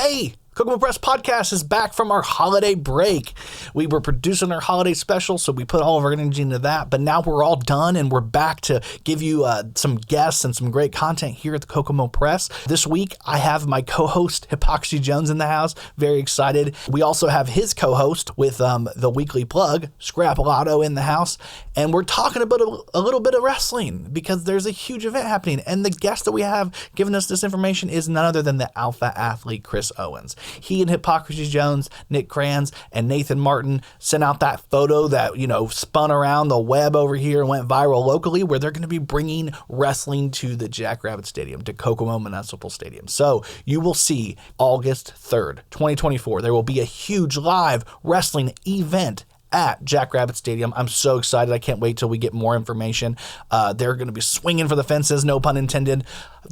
Hey, Kokomo Press Podcast is back from our holiday break. We were producing our holiday special, so we put all of our energy into that. But now we're all done, and we're back to give you some guests and some great content here at the Kokomo Press. This week, I have my co-host, Hypocrisy Jones, in the house. Very excited. We also have his co-host with the weekly plug, Scrap Lotto, in the house. And we're talking about a little bit of wrestling because there's a huge event happening. And the guest that we have giving us this information is none other than the Alpha Athlete Chris Owens. He and Hypocrisy Jones, Nick Kranz, and Nathan Martin sent out that photo that, spun around the web over here and went viral locally, where they're going to be bringing wrestling to the Jackrabbits Stadium, to Kokomo Municipal Stadium. So you will see August 3rd, 2024. There will be a huge live wrestling event at Jackrabbits Stadium. I'm so excited. I can't wait till we get more information. They're going to be swinging for the fences, no pun intended,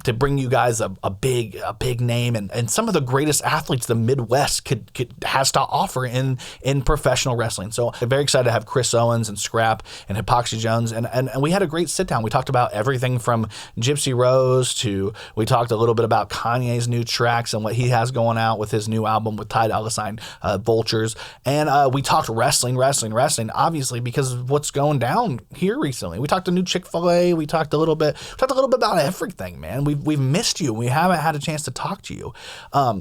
to bring you guys a big name and some of the greatest athletes the Midwest has to offer in professional wrestling. So I'm very excited to have Chris Owens and Scrap and Hypocrisy Jones. And we had a great sit down. We talked about everything from Gypsy Rose to, we talked a little bit about Kanye's new tracks and what he has going out with his new album with Ty Dolla sign, Vultures. And we talked wrestling, obviously, because of what's going down here recently. We talked to new Chick-Fil-A. We talked a little bit about everything, man. We've missed you. We haven't had a chance to talk to you.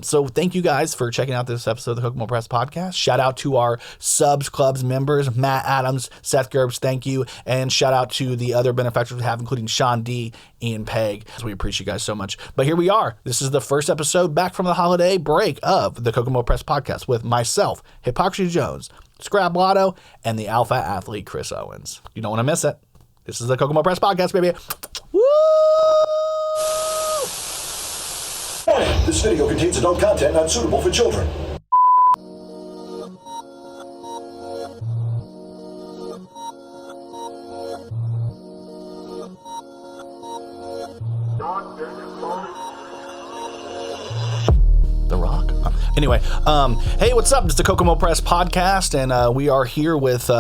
So thank you guys for checking out this episode of the Kokomo Press Podcast. Shout out to our Subs Clubs members, Matt Adams, Seth Gerbs, thank you. And shout out to the other benefactors we have, including Sean D, Ian Pegg. So we appreciate you guys so much. But here we are. This is the first episode back from the holiday break of the Kokomo Press Podcast with myself, Hypocrisy Jones, Scrap Lotto, and the Alpha Athlete Chris Owens. You don't want to miss it. This is the Kokomo Press Podcast, baby. Woo! Warning, this video contains adult content not suitable for children. The Rock. Anyway, hey, what's up? It's the Kokomo Press Podcast, and we are here with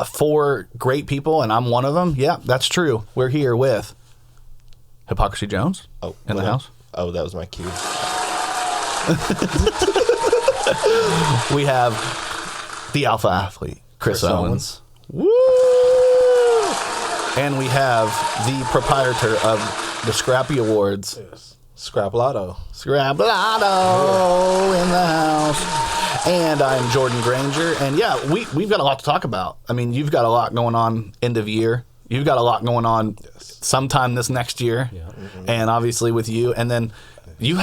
four great people, and I'm one of them. Yeah, that's true. We're here with Hypocrisy Jones in the house. Oh, that was my cue. We have the Alpha Athlete, Chris Owens. Woo! And we have the proprietor of the Scrappy Awards. Yes. Scrap Lotto. Scrap Lotto in the house. And I'm Jordan Grainger. And yeah, we've got a lot to talk about. I mean, you've got a lot going on end of year. You've got a lot going on sometime this next year. Yeah. Mm-hmm. And obviously with you. And then you've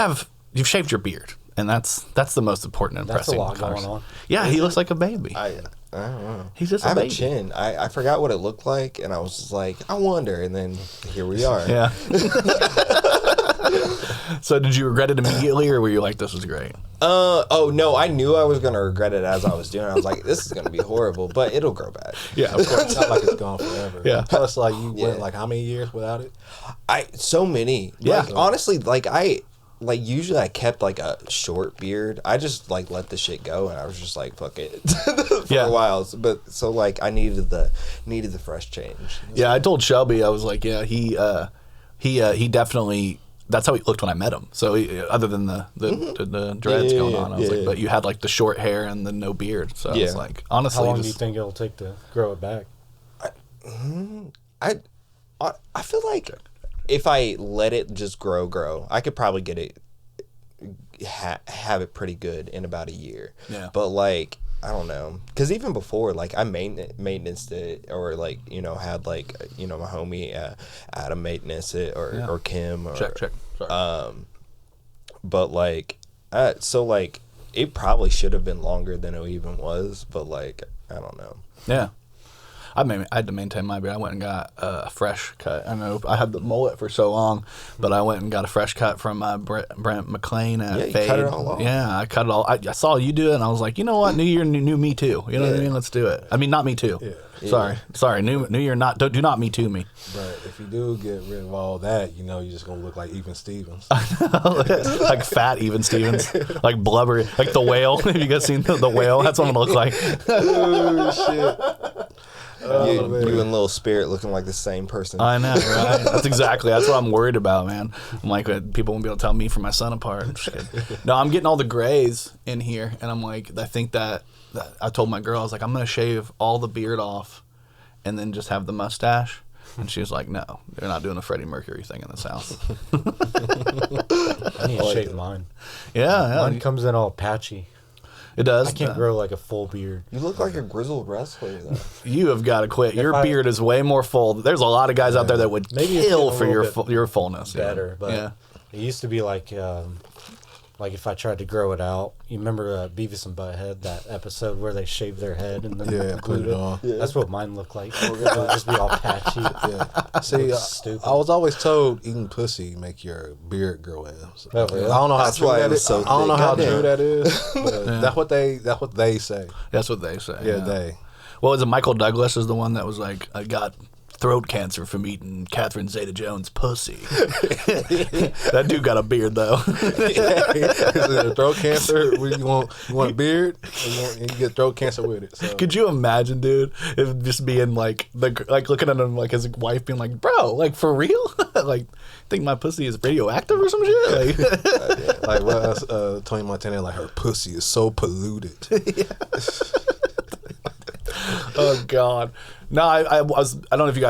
shaved your beard. And that's the most important and pressing. That's a lot going on. Yeah, he looks like a baby. I don't know. He's just a baby. I have a chin. I forgot what it looked like, and I was just like, I wonder. And then here we are. Yeah. So did you regret it immediately, or were you like, this was great? Oh, no, I knew I was going to regret it as I was doing it. I was like, this is going to be horrible, but it'll grow back. Yeah, of course. It's not like it's gone forever. Yeah. Plus, like, you went, like, how many years without it? So many. Yeah. Like, honestly, usually I kept, like, a short beard. I just, like, let the shit go, and I was just like, fuck it for a while. But, so, like, I needed the fresh change. Yeah, I told Shelby, I was like, yeah, he definitely... That's how he looked when I met him. So other than the dreads going on, I was like, but you had like the short hair and the no beard. So I was like, honestly, how long do you think it'll take to grow it back? I feel like if I let it just grow, I could probably get it, have it pretty good in about a year. Yeah. But like, I don't know, because even before, like, I maintenanced it, or like, had like, my homie Adam maintenance it, or Kim, or check. Sorry. But like, so like, it probably should have been longer than it even was, but like, I don't know. Yeah. I had to maintain my beard. I went and got a fresh cut. I know I had the mullet for so long, but I went and got a fresh cut from Brent McLean at Fade. Cut it all off. Yeah, I cut it all. I saw you do it, and I was like, you know what? New year, new me too. You know what I mean? Let's do it. I mean, not me too. Yeah. Sorry. New year, do not me too me. But if you do get rid of all that, you're just gonna look like Even Stevens. Like fat Even Stevens, like blubber, like the whale. Have you guys seen the whale? That's what it looks like. Oh shit. You and Little Spirit looking like the same person. I know, right? That's what I'm worried about, man. I'm like, people won't be able to tell me from my son apart. I'm just kidding. No, I'm getting all the grays in here, and I'm like, I think that I told my girl, I was like, I'm gonna shave all the beard off, and then just have the mustache. And she was like, no, they're not doing a Freddie Mercury thing in this house. I need to shave mine. Yeah. Mine comes in all patchy. It does. I can't grow like a full beard. You look like a grizzled wrestler, though. You have got to quit. Your beard is way more full. There's a lot of guys out there that would kill for your fullness. Better, but it used to be like if I tried to grow it out. You remember Beavis and Butthead, that episode where they shaved their head and then put it on. Yeah. That's what mine looked like. It would just be all patchy. Yeah. See, stupid. I was always told eating pussy make your beard grow in. So, Oh, really? I don't know how That's true why that it was is. so I don't know thick. how Goddamn. true that is. But that's what they say. That's what they say. Yeah, they. Well, is it Michael Douglas is the one that was like, I got throat cancer from eating Catherine Zeta-Jones' pussy. That dude got a beard though. Throat cancer. You want a beard? You get throat cancer with it. So. Could you imagine, dude? It just being like looking at him like his wife being like, bro, like for real? Like, think my pussy is radioactive or some shit? Like what Tony Montana, like her pussy is so polluted. Oh God. No, I don't know if you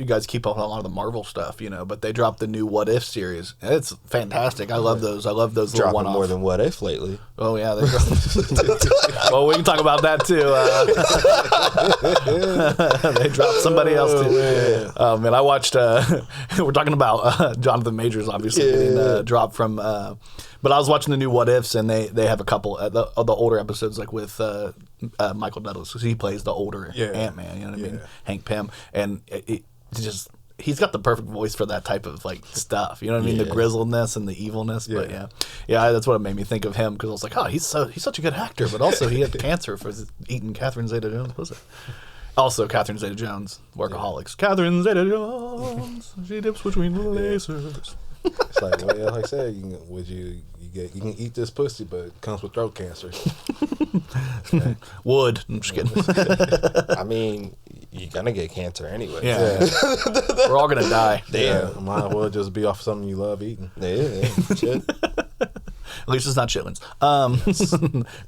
guys keep up on a lot of the Marvel stuff, but they dropped the new What If series. It's fantastic. I love those. I love those little Dropping one-offs. more than What If lately. Oh yeah, they well, we can talk about that too. They dropped somebody else too. Oh man, I watched. We're talking about Jonathan Majors, obviously getting dropped from. But I was watching the new What Ifs, and they have a couple of the older episodes, like with Michael Douglas, because he plays the older Ant-Man. You know what I mean? Hank Pym, and it just. He's got the perfect voice for that type of like stuff. You know what I mean? The grizzledness and the evilness. But yeah, that's what made me think of him, because I was like, oh, he's such a good actor, but also he had cancer for eating Catherine Zeta-Jones' pussy. Also, Catherine Zeta-Jones, Workaholics. Catherine Zeta-Jones, she dips between the lasers. It's like, well, like I said, you can eat this pussy, but it comes with throat cancer. Would. I'm just kidding. I mean, you're gonna get cancer anyway. Yeah. We're all gonna die. Damn. Yeah, might as well just be off something you love eating. Yeah. Shit. At least it's not chitlins.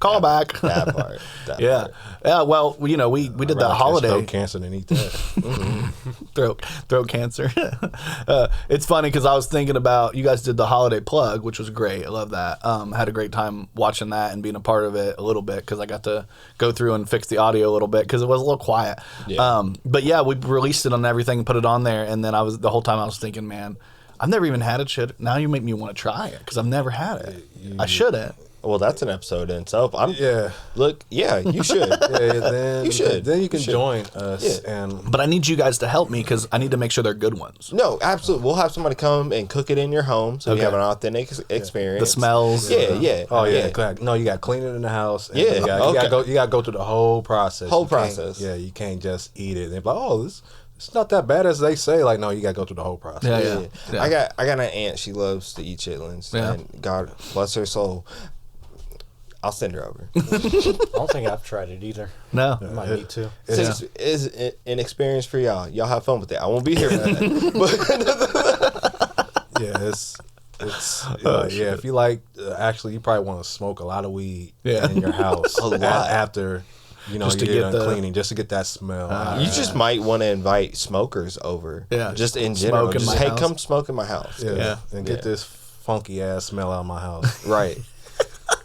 Call back. That part. Yeah. Yeah. Well, we did that holiday. Throat cancer and eat that. Throat cancer. It's funny because I was thinking about, you guys did the holiday plug, which was great. I love that. Had a great time watching that and being a part of it a little bit, because I got to go through and fix the audio a little bit because it was a little quiet. Yeah. But yeah, we released it on everything and put it on there, and then the whole time I was thinking, man, I've never even had it. Shit, now you make me want to try it because I've never had it. I shouldn't. Well, that's an episode in itself. Look, you should. Then You should. Then you can join us. But I need you guys to help me, because I need to make sure they're good ones. No, absolutely. We'll have somebody come and cook it in your home, so you have an authentic experience. The smells. Yeah. Oh yeah, exactly. No, you got to clean it in the house. And Yeah, you got to go through the whole process. You can't just eat it. They're like, oh, it's not that bad as they say. Like, no, you got to go through the whole process. Yeah. I got an aunt. She loves to eat chitlins. Yeah. And God bless her soul. I'll send her over. I don't think I've tried it either. No. I might need to. It's an experience for y'all. Y'all have fun with it. I won't be here for that. It's if you like, actually, you probably want to smoke a lot of weed in your house after Just you to get get done cleaning, just to get that smell. You just might want to invite smokers over. Yeah. Just in general. Smoke in Just, my hey, house. come smoke in my house. And get this funky ass smell out of my house. Right.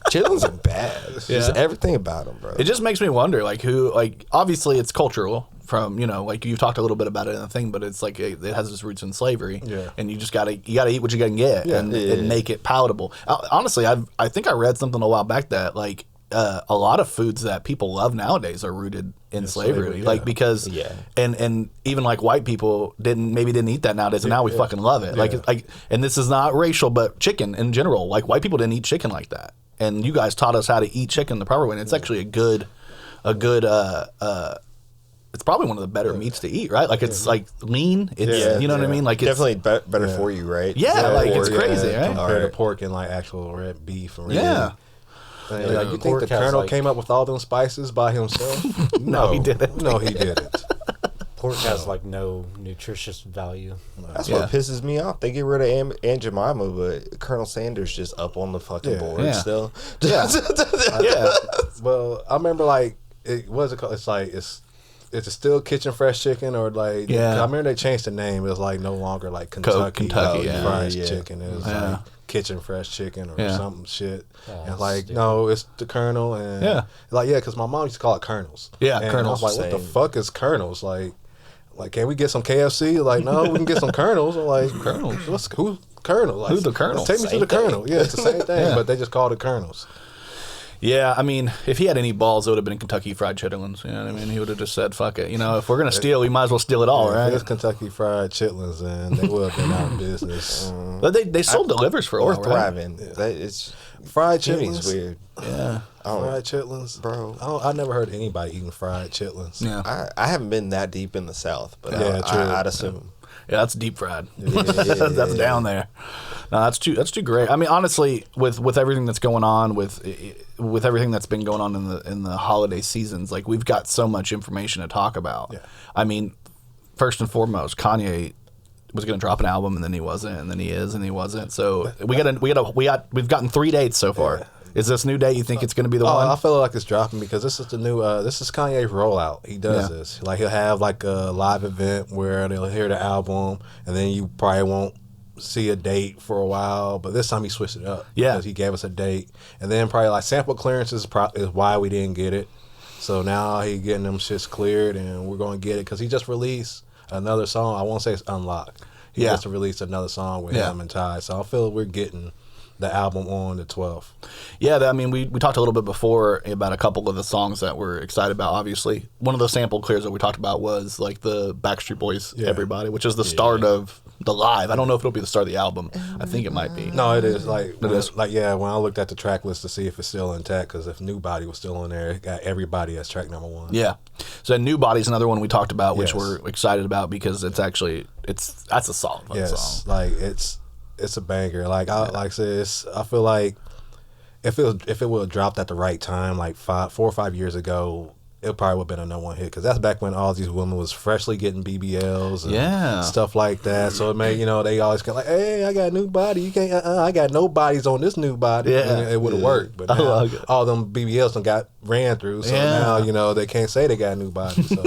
Chitlins are bad. Just everything about them, bro. It just makes me wonder, obviously it's cultural from, you talked a little bit about it in the thing, but it's like it has its roots in slavery. Yeah. And you just gotta eat what you can get and make it palatable. Honestly, I think I read something a while back that a lot of foods that people love nowadays are rooted in slavery. Because and even white people didn't eat that nowadays, and now we fucking love it. And this is not racial, but chicken in general. White people didn't eat chicken like that. And you guys taught us how to eat chicken the proper way. And it's actually a good it's probably one of the better meats to eat, right? It's lean. It's you know what I mean? Definitely better for you, right? Yeah, it's crazy, right? Compared to pork and actual red beef and red yeah. meat. You think the Colonel came up with all them spices by himself? No, he didn't. No, he didn't. Pork has like no nutritious value. That's what pisses me off. They get rid of Aunt Jemima, but Colonel Sanders just up on the fucking board still. Yeah. Well, I remember like it was it's like it's still Kitchen Fresh Chicken or like I remember they changed the name. It was like no longer like Kentucky Fried Chicken. It was like Kitchen Fresh Chicken or some shit. And like no, it's the Colonel and like because my mom used to call it Colonels. Yeah, and Colonels. I was like, what the fuck is Colonels? Like, can we get some KFC? Like, no, we can get some Colonels. I'm like, Colonels? Who's Colonel? Like, who's the Colonel? Take me to the Colonel. Yeah, it's the same thing, but they just called it Colonels. Yeah, I mean, if he had any balls, it would have been Kentucky Fried Chitlins. You know what I mean? He would have just said, fuck it. You know, if we're going to steal, we might as well steal it all, right? If it's Kentucky Fried Chitlins, and they would have been out of business. But they sold delivers for a while, thriving. Right? It's fried chitlins. Weird. Yeah. Fried chitlins. Bro. I never heard anybody eating fried chitlins. Yeah. I haven't been that deep in the South, but I'd assume. Yeah, that's deep fried. That's down there. No, that's too great. I mean, honestly, with everything that's going on, with everything that's been going on in the holiday seasons, like we've got so much information to talk about. Yeah. I mean, first and foremost, Kanye was going to drop an album and then he wasn't, and then he is and he wasn't. So we've gotten 3 dates so far. Yeah. Is this new date? You think it's going to be the one? I feel like it's dropping because this is the new. This is Kanye's rollout. He does this. Like he'll have like a live event where they'll hear the album, and then you probably won't see a date for a while. But this time he switched it up. Yeah, because he gave us a date, and then probably like sample clearances is why we didn't get it. So now he getting them shits cleared, and we're going to get it because he just released another song. I won't say it's unlocked. He just released another song with him and Ty. So I feel we're getting the album on the 12th. Yeah, I mean, we talked a little bit before about a couple of the songs that we're excited about. Obviously, one of the sample clears that we talked about was like the Backstreet Boys Everybody, which is the start of the live. I don't know if it'll be the start of the album. I think it might be. No, it is. Like, when I looked at the track list to see if it's still intact, because if New Body was still on there, it got Everybody as track number 1. Yeah. So New Body's another one we talked about, which we're excited about because that's a solid song. Like it's a banger. Like I said, I feel like if it would have dropped at the right time, like 4 or 5 years ago, it probably would have been a number 1 hit. Because that's back when all these women was freshly getting BBLs and stuff like that. So it made they always get like, hey, I got a new body. You can't. I got no bodies on this new body. Yeah, and it would have worked. But now all them BBLs done got ran through. So now they can't say they got a new body. So.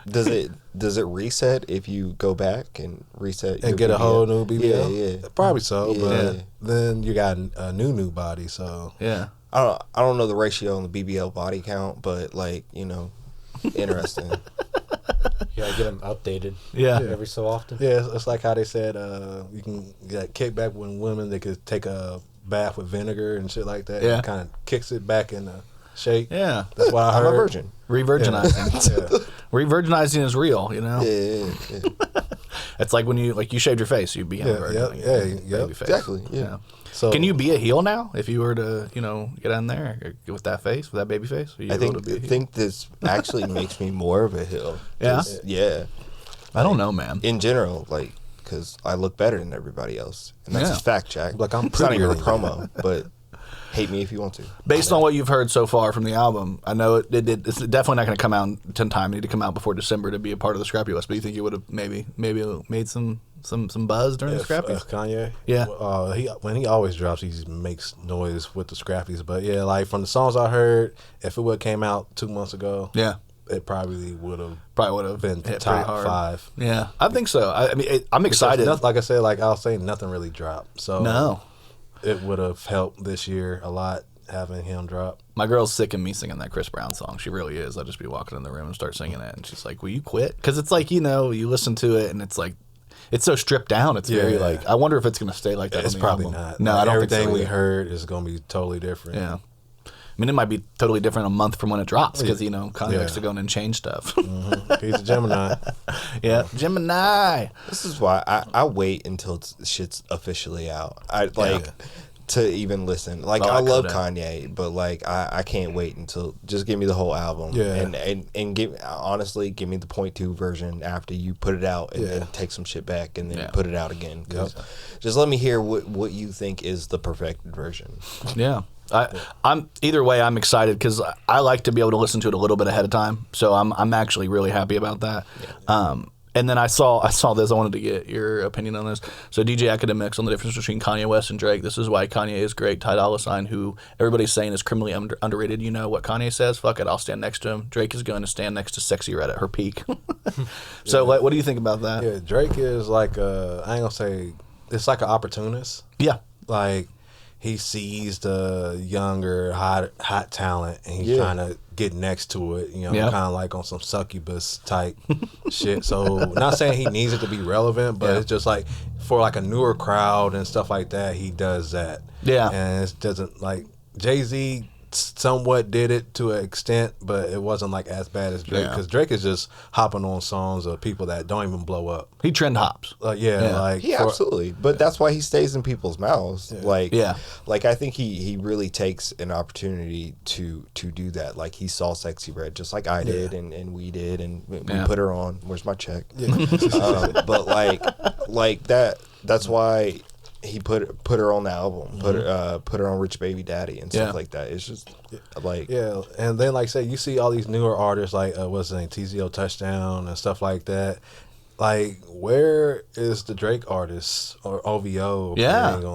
Does it reset if you go back and reset and get a whole new BBL? Yeah. Probably so, but then you got a new body. So I don't know the ratio on the BBL body count, but interesting. You gotta get them updated. Every so often. Yeah, it's like how they said you can get kickback when women they could take a bath with vinegar and shit like that. Yeah, kind of kicks it back in the shape. Yeah, that's what I heard. I'm a virgin. Re-virginizing. Re-virginizing is real, Yeah. It's like when you shaved your face, you'd be a virgin. Baby face. Exactly. Yeah. So can you be a heel now if you were to get in there with that face, with that baby face? I think this actually makes me more of a heel. Yeah. Yeah. I don't know, man. In general, because I look better than everybody else, and that's a fact, Jack. Like it's not even a promo, but. Hate me if you want to. Based on what you've heard so far from the album, I know it's definitely not going to come out in time. It need to come out before December to be a part of the Scrappy List. But you think it would have maybe made some buzz during the Scrappies? Kanye, yeah. When he always drops, he makes noise with the Scrappies. But yeah, like from the songs I heard, if it would have came out 2 months ago, it probably would have been top 5. Yeah, I think so. I mean, I'm excited. Like I said, I'll say nothing really dropped. So no. It would have helped this year a lot having him drop. My girl's sick of me singing that Chris Brown song. She really is. I'll just be walking in the room and start singing it, and she's like, "Will you quit?" Because it's like you listen to it, and it's like it's so stripped down. It's very like I wonder if it's going to stay like that. It's on the probably album. not. No, I don't everything think so we heard is going to be totally different. Yeah. I mean, it might be totally different a month from when it drops because Kanye likes to go in and change stuff. He's a Gemini. Gemini. This is why I wait until shit's officially out. To even listen. I love Kanye, but I can't wait until just give me the whole album. Yeah. And give me the 0.2 version after you put it out and then take some shit back and then put it out again. Just let me hear what you think is the perfected version. Yeah. I'm either way. I'm excited because I like to be able to listen to it a little bit ahead of time. So I'm actually really happy about that. Yeah. And then I saw this. I wanted to get your opinion on this. So DJ Academics on the difference between Kanye West and Drake. This is why Kanye is great. Ty Dolla $ign, who everybody's saying is criminally underrated. You know what Kanye says? Fuck it, I'll stand next to him. Drake is going to stand next to Sexy Red at her peak. So what do you think about that? Yeah, Drake is like I ain't gonna say it's like an opportunist. Yeah. Like he sees the younger hot talent and he's trying to get next to it, kind of like on some succubus type shit. So not saying he needs it to be relevant, but it's just like for like a newer crowd and stuff like that, he does that. Yeah. And it doesn't like Jay-Z somewhat did it to an extent, but it wasn't like as bad as Drake because Drake is just hopping on songs of people that don't even blow up. He trend hops. Absolutely. But that's why he stays in people's mouths. Yeah. Like I think he really takes an opportunity to do that. Like he saw Sexy Red just like I did and we did and we put her on. Where's my check? But like that's why he put her on the album, put her on Rich Baby Daddy and stuff like that. It's just like and then like say you see all these newer artists like what's his name, TZO Touchdown and stuff like that. Like where is the Drake artists or OVO?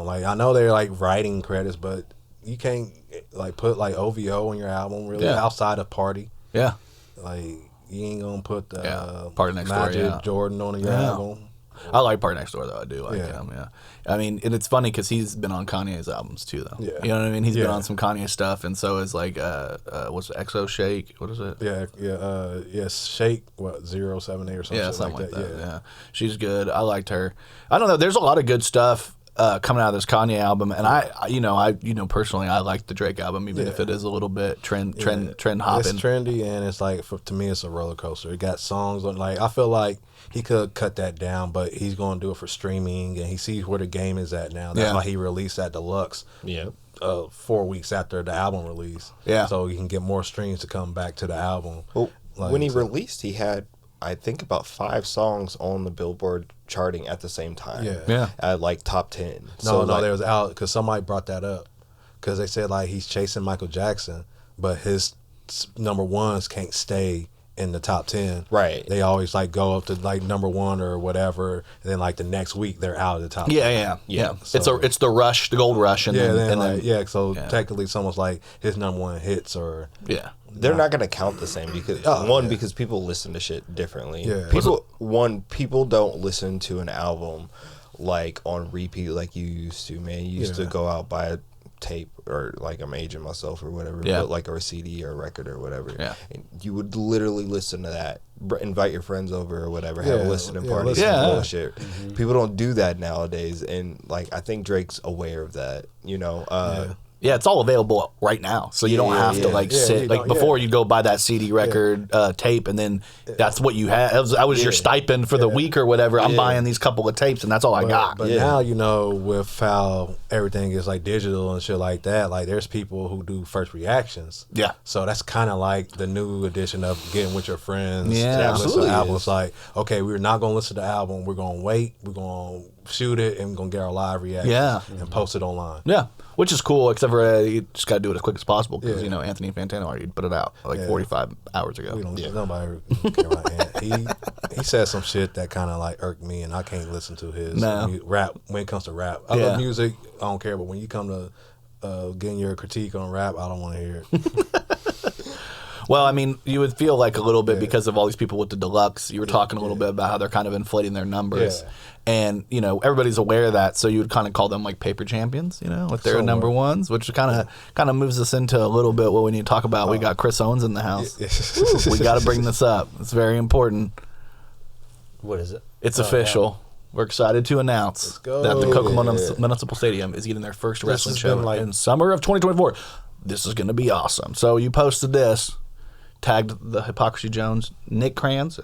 Like I know they're like writing credits, but you can't like put like OVO on your album really outside of Party. Yeah, like you ain't gonna put the Party Next Magic Door, Jordan on your album. I like Party Next Door, though. I do like him, I mean, and it's funny because he's been on Kanye's albums, too, though. Yeah. You know what I mean? He's been on some Kanye stuff, and so is, like, what's it, XO Shake? What is it? Shake, 078 or something like that. Yeah. She's good. I liked her. I don't know. There's a lot of good stuff coming out of this Kanye album, and I personally, I like the Drake album, even if it is a little bit trend hopping. It's trendy, and it's like, to me, it's a roller coaster. It got songs on, like, I feel like he could cut that down, but he's going to do it for streaming, and he sees where the game is at now. That's why he released that deluxe 4 weeks after the album release. Yeah. So he can get more streams to come back to the album. Well, when he released, he had, I think, about 5 songs on the Billboard charting at the same time. Yeah. At like top 10. There was out because somebody brought that up because they said like he's chasing Michael Jackson, but his number ones can't stay in the top 10. Right. They always like go up to like number 1 or whatever, and then like the next week they're out of the top 10. Yeah. So, it's the rush, the gold rush, and so technically it's almost like his number 1 hits or they're not gonna count the same because because people listen to shit differently. Yeah. People don't listen to an album like on repeat like you used to, man. You used to go out buy a tape or like I'm aging myself or whatever, but like or a CD or a record or whatever. Yeah. And you would literally listen to that, invite your friends over or whatever, have a listening party, some bullshit. Mm-hmm. People don't do that nowadays, and like I think Drake's aware of that. Yeah, it's all available right now, so you don't have to sit like before. You go buy that CD record tape, and then that's what you had. That was your stipend for the week or whatever. I'm buying these couple of tapes, and that's all I got. But now, with how everything is like digital and shit like that, like there's people who do first reactions. Yeah. So that's kind of like the new edition of getting with your friends. Yeah, absolutely. Albums like, okay, we're not gonna listen to the album. We're gonna wait. We're gonna shoot it, and we're gonna get our live reaction. And post it online. Yeah. Which is cool, except for you just got to do it as quick as possible because, Anthony Fantano already put it out like 45 hours ago. We don't nobody care about him. He said some shit that kind of like irked me, and I can't listen to his rap when it comes to rap. I love music, I don't care, but when you come to getting your critique on rap, I don't want to hear it. Well, I mean, you would feel like a little bit because of all these people with the deluxe. You were talking a little bit about how they're kind of inflating their numbers. Yeah. And, everybody's aware of that, so you would kind of call them like paper champions, with their number ones, which kind of moves us into a little bit what we need to talk about. We got Chris Owens in the house. We got to bring this up. It's very important. What is it? It's official. We're excited to announce that the Kokomo Municipal Stadium is getting their first wrestling show in summer of 2024. This is going to be awesome. So you posted this. Tagged the Hypocrisy Jones, Nick Kranz,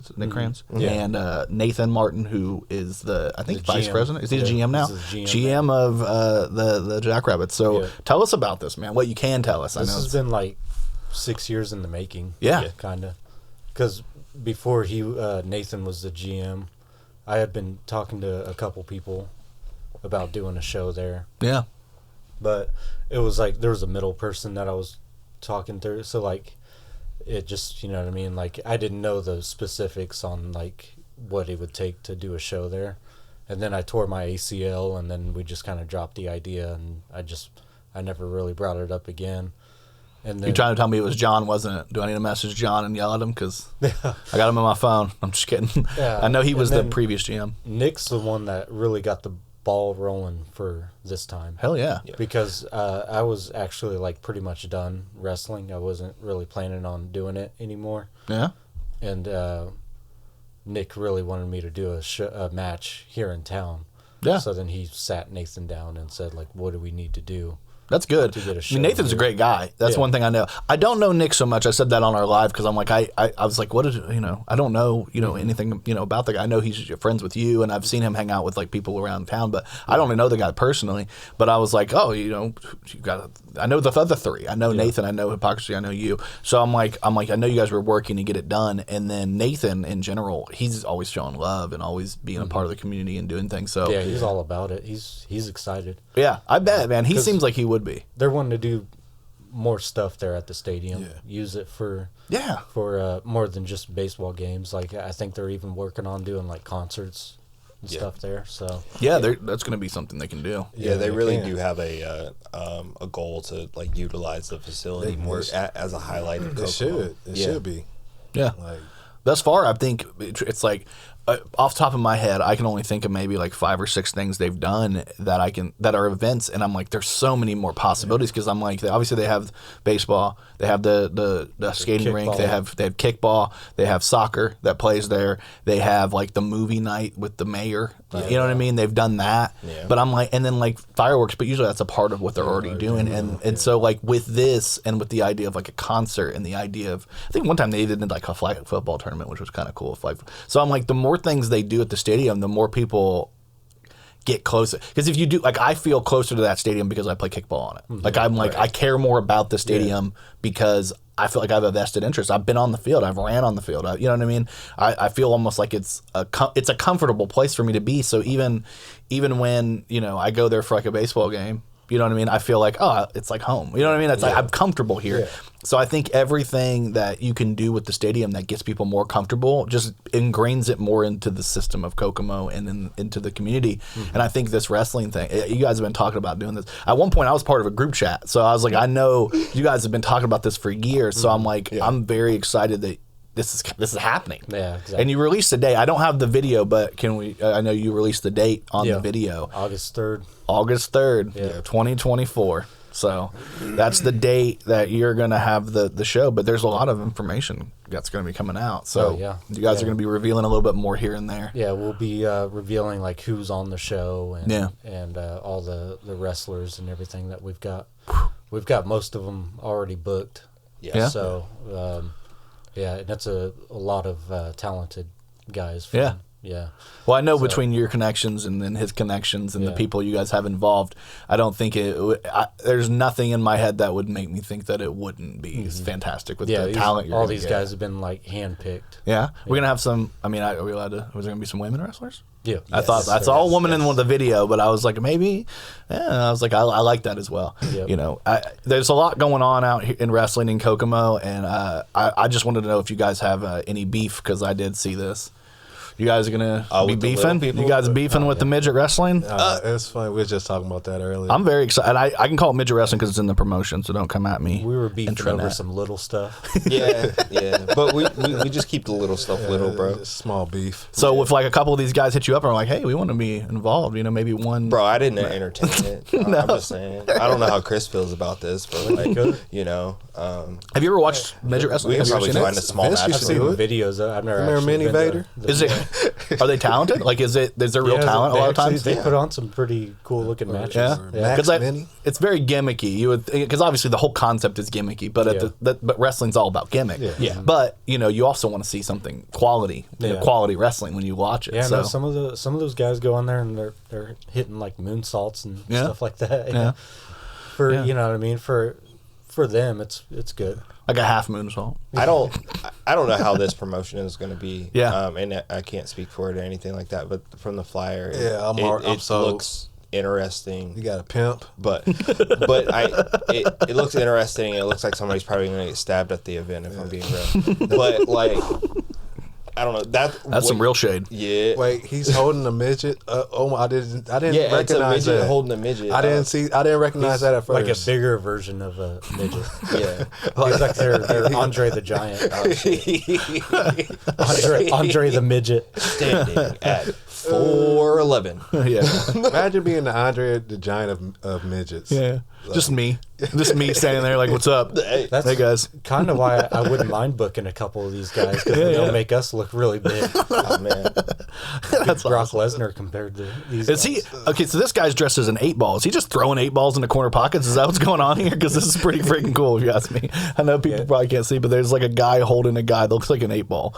and Nathan Martin, who is the vice president. Is he the GM now? GM of the Jackrabbits. So tell us about this, man. What you can tell us. This has been like 6 years in the making. Yeah, kind of. Because before Nathan was the GM, I had been talking to a couple people about doing a show there. Yeah. But it was like there was a middle person that I was talking to, so like it just, you know what I mean, like I didn't know the specifics on like what it would take to do a show there. And then I tore my ACL, and then we just kind of dropped the idea, and I never really brought it up again. And then, You're trying to tell me it was John, wasn't it? Do I need to message John and yell at him? Because I got him on my phone. I'm just kidding. Yeah, I know he was the then previous GM. Nick's the one that really got the ball rolling for this time. Hell yeah. Because I was actually like pretty much done wrestling. I wasn't really planning on doing it anymore. Yeah. And Nick really wanted me to do a match here in town. Yeah. So then he sat Nathan down and said, like, what do we need to do? That's good. To get a I show mean, Nathan's a here. great guy. That's Yeah. one thing I know. I don't know Nick so much. I said that on our live because I'm like, I was like, what is, I don't know, anything, about the guy. I know he's friends with you, and I've seen him hang out with like people around town, but I don't know the guy personally. But I was like, oh, I know the other three. I know Nathan. I know Hypocrisy. I know you. So I'm like, I know you guys were working to get it done. And then Nathan, in general, he's always showing love and always being a part of the community and doing things. So Yeah, he's all about it. He's excited. yeah, I bet, man. He 'Cause seems like he would be. They're wanting to do more stuff there at the stadium. Yeah. Use it for Yeah. more than just baseball games. Like I think they're even working on doing like concerts and stuff there. So Yeah, that's going to be something they can do. Yeah, they they really can. do have a goal to like utilize the facility more as a highlight of Kokomo. It should be. Yeah. Like, Thus far, I think it's like off the top of my head, I can only think of maybe like 5 or 6 things they've done that are events, and I'm like, there's so many more possibilities because I'm like, obviously they have baseball, they have the skating rink, kickball. they have kickball, they have soccer that plays there, they have like the movie night with the mayor, you know what I mean? They've done that, but I'm like, and then like fireworks, but usually that's a part of what they're already doing, and so like with this and with the idea of like a concert and the idea of, I think one time they even did like a flag football tournament, which was kind of cool. So I'm like, the more things they do at the stadium, the more people get closer. Because if you do, like, I feel closer to that stadium because I play kickball on it. Like, I'm like, I care more about the stadium because I feel like I have a vested interest. I've been on the field. I've ran on the field. You know what I mean? I feel almost like it's a comfortable place for me to be. So even when, I go there for like a baseball game, you know what I mean? I feel like, oh, it's like home. You know what I mean? It's like I'm comfortable here. Yeah. So I think everything that you can do with the stadium that gets people more comfortable just ingrains it more into the system of Kokomo and into the community. Mm-hmm. And I think this wrestling thing, you guys have been talking about doing this. At one point, I was part of a group chat. So I was like, I know you guys have been talking about this for years. So I'm like, I'm very excited that this is happening. Yeah, exactly. And you released the date. I don't have the video, but can we? I know you released the date on the video. August 3rd. August 3rd, 2024. So that's the date that you're going to have the show. But there's a lot of information that's going to be coming out. So you guys are going to be revealing a little bit more here and there. Yeah, we'll be revealing like who's on the show and all the wrestlers and everything that we've got. We've got most of them already booked. Yeah. So. Yeah, and that's a lot of talented guys. Yeah. Well, I know between your connections and then his connections and the people you guys have involved, I don't think there's nothing in my head that would make me think that it wouldn't be fantastic with the talent you're all gonna these get. guys have been like handpicked. Yeah? We're going to have some, are we allowed to, was there going to be some women wrestlers? Yeah. I thought I saw a woman in the video, but I was like, maybe. I was like, I like that as well. Yep. There's a lot going on out here in wrestling in Kokomo, and I just wanted to know if you guys have any beef because I did see this. You guys are gonna be beefing? You guys are beefing with the midget wrestling? It's funny. We were just talking about that earlier. I'm very excited. I can call it midget wrestling because it's in the promotion, so don't come at me. We were beefing over some little stuff. Yeah. But we just keep the little stuff little, bro. Small beef. So if like a couple of these guys hit you up and are like, hey, we want to be involved, maybe one. Bro, I didn't entertain it. No. I'm just saying. I don't know how Chris feels about this, but like, have you ever watched midget wrestling? We can probably find a small match. I've seen videos. I've never Remember actually Mini Vader? Is it? Are they talented? Like, is there real talent a lot of times? They put on some pretty cool looking matches. Yeah, Max Mini? It's very gimmicky. You would because obviously the whole concept is gimmicky, but but wrestling's all about gimmick. Yeah. But you also want to see something quality, quality wrestling when you watch it. Yeah, so. No, some of those guys go on there and they're hitting like moonsaults and stuff like that. Yeah. You know what I mean? For them, it's good. Like a half moonsault. I don't know how this promotion is going to be. Yeah. And I can't speak for it or anything like that. But from the flyer, I'm it looks interesting. You got a pimp, but it looks interesting. It looks like somebody's probably gonna get stabbed at the event if I'm being real. But like, I don't know. That's some real shade. Yeah. Wait, he's holding a midget. I didn't Yeah, recognize it's a midget that. holding a midget. I didn't recognize that at first. Like a bigger version of a midget. Yeah. He's like their Andre the Giant. Andre the Midget. Standing at 4'11". Yeah. Imagine being the Andre the Giant of midgets. Yeah. Just me standing there like, what's up? Hey, That's Hey, guys. kind of why I wouldn't mind booking a couple of these guys because they'll make us look really big. oh, man. That's Brock awesome. Lesnar compared to these Is guys. he okay? So this guy's dressed as an 8-ball. Is he just throwing 8-balls into corner pockets? Is that what's going on here? Because this is pretty freaking cool, if you ask me. I know people probably can't see, but there's like a guy holding a guy that looks like an 8-ball.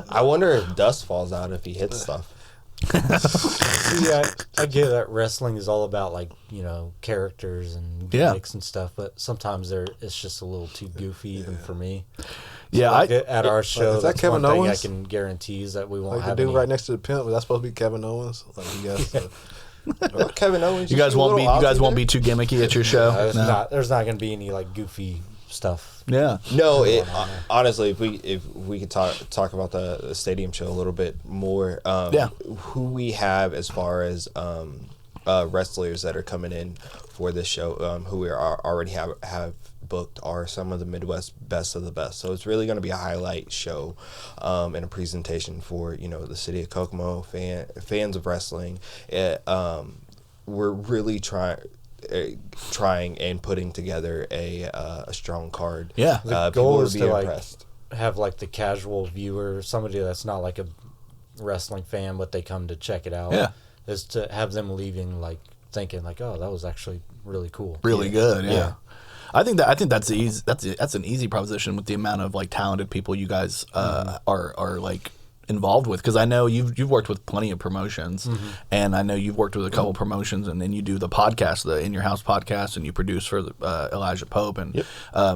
I wonder if dust falls out if he hits stuff. See, I get that wrestling is all about like characters and gimmicks and stuff, but sometimes it's just a little too goofy even for me. Yeah, Like at our show, is that that's Kevin one thing Owens? I can guarantee is that we won't Like the have dude any. right next to the pimp. Is that supposed to be Kevin Owens? Like he got Kevin Owens. you guys won't be too gimmicky at your show. There's not going to be any like goofy stuff. Yeah. No, honestly, if we could talk about the stadium show a little bit more, who we have as far as wrestlers that are coming in for this show, who we already have booked are some of the Midwest best of the best. So it's really going to be a highlight show and a presentation for the city of Kokomo fans of wrestling. We're really trying and putting together a strong card. Yeah. The people goal will is be to impressed. have like the casual viewer, somebody that's not like a wrestling fan, but they come to check it out. Yeah. Is to have them leaving like thinking like, oh, that was actually really cool. Really good. Yeah. I think that's easy. That's an easy proposition with the amount of like talented people you guys are like involved with, because I know you've worked with plenty of promotions, and I know you've worked with a couple promotions, and then you do the podcast, the In Your House podcast, and you produce for Elijah Pope, and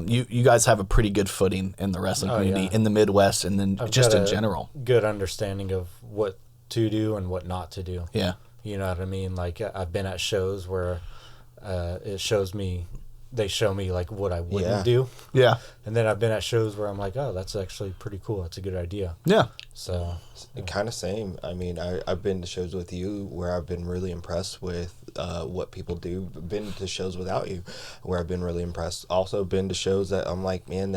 you guys have a pretty good footing in the wrestling community in the Midwest, and then I've just got in a general. good understanding of what to do and what not to do. Yeah. You know what I mean? Like I've been at shows where they show me like what I wouldn't do. Yeah. And then I've been at shows where I'm like, oh, that's actually pretty cool. That's a good idea. Yeah. So Kind of same. I mean, I've been to shows with you where I've been really impressed with what people do. Been to shows without you where I've been really impressed. Also been to shows that I'm like, man,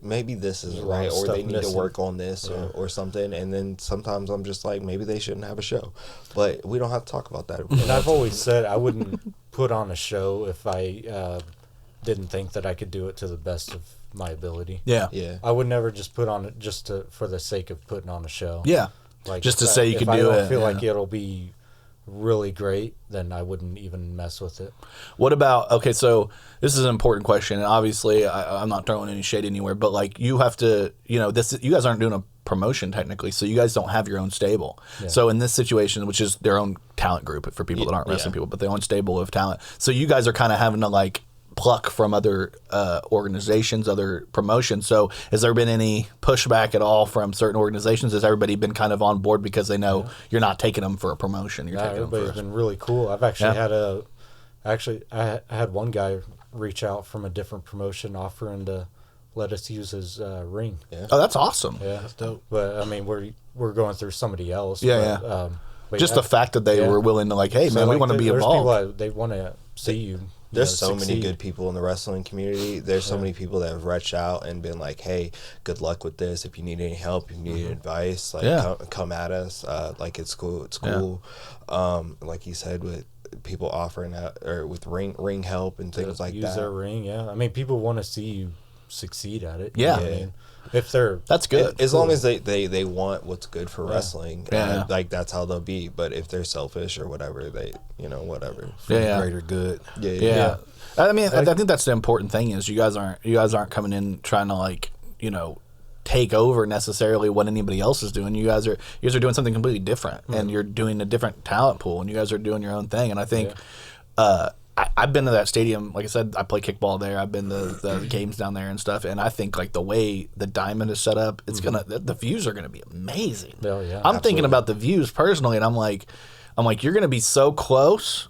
maybe this isn't right, or they need to work on this or something. And then sometimes I'm just like, maybe they shouldn't have a show. But we don't have to talk about that. And I've always said I wouldn't put on a show if I didn't think that I could do it to the best of my ability. Yeah. Yeah. I would never just put on it just for the sake of putting on a show. Yeah. Like Just to if say you if could I do don't it, feel yeah. like it'll be really great, then I wouldn't even mess with it. What about, okay, so this is an important question, and obviously I'm not throwing any shade anywhere, but like you have to, you guys aren't doing a promotion technically, so you guys don't have your own stable. Yeah. So in this situation, which is their own talent group for people that aren't wrestling people, but their own stable of talent. So you guys are kind of having to like pluck from other organizations, other promotions. So has there been any pushback at all from certain organizations? Has everybody been kind of on board because they know you're not taking them for a promotion? You're taking them Everybody's for been really cool. I've actually I had one guy reach out from a different promotion offering to let us use his ring. Yeah. Oh, that's awesome. Yeah, That's dope. But I mean, we're going through somebody else. Yeah, but, but Just the fact that they were willing to like, hey, So, man, we like, want to be there's involved. People they want to see you. There's so many succeed. good people in the wrestling community. There's so many people that have reached out and been like, hey, good luck with this. If you need any help, if you need advice, like come at us. Like it's cool. It's cool. Like you said, with people offering out or with ring help and things like use that. their ring. Yeah, I mean, people want to see you succeed at it. Yeah. You know what I mean? If they're That's good. As long as they want what's good for wrestling, Yeah. like that's how they'll be. But if they're selfish or whatever, whatever. Yeah. Greater good. Yeah. I mean, I think that's the important thing is you guys aren't coming in trying to like, take over necessarily what anybody else is doing. You guys are doing something completely different, and you're doing a different talent pool, and you guys are doing your own thing. And I think, I've been to that stadium. Like I said, I play kickball there. I've been to the games down there and stuff. And I think like the way the diamond is set up, it's the views are gonna be amazing. Oh, yeah, I'm thinking about the views personally, and I'm like, I'm like, you're going to be so close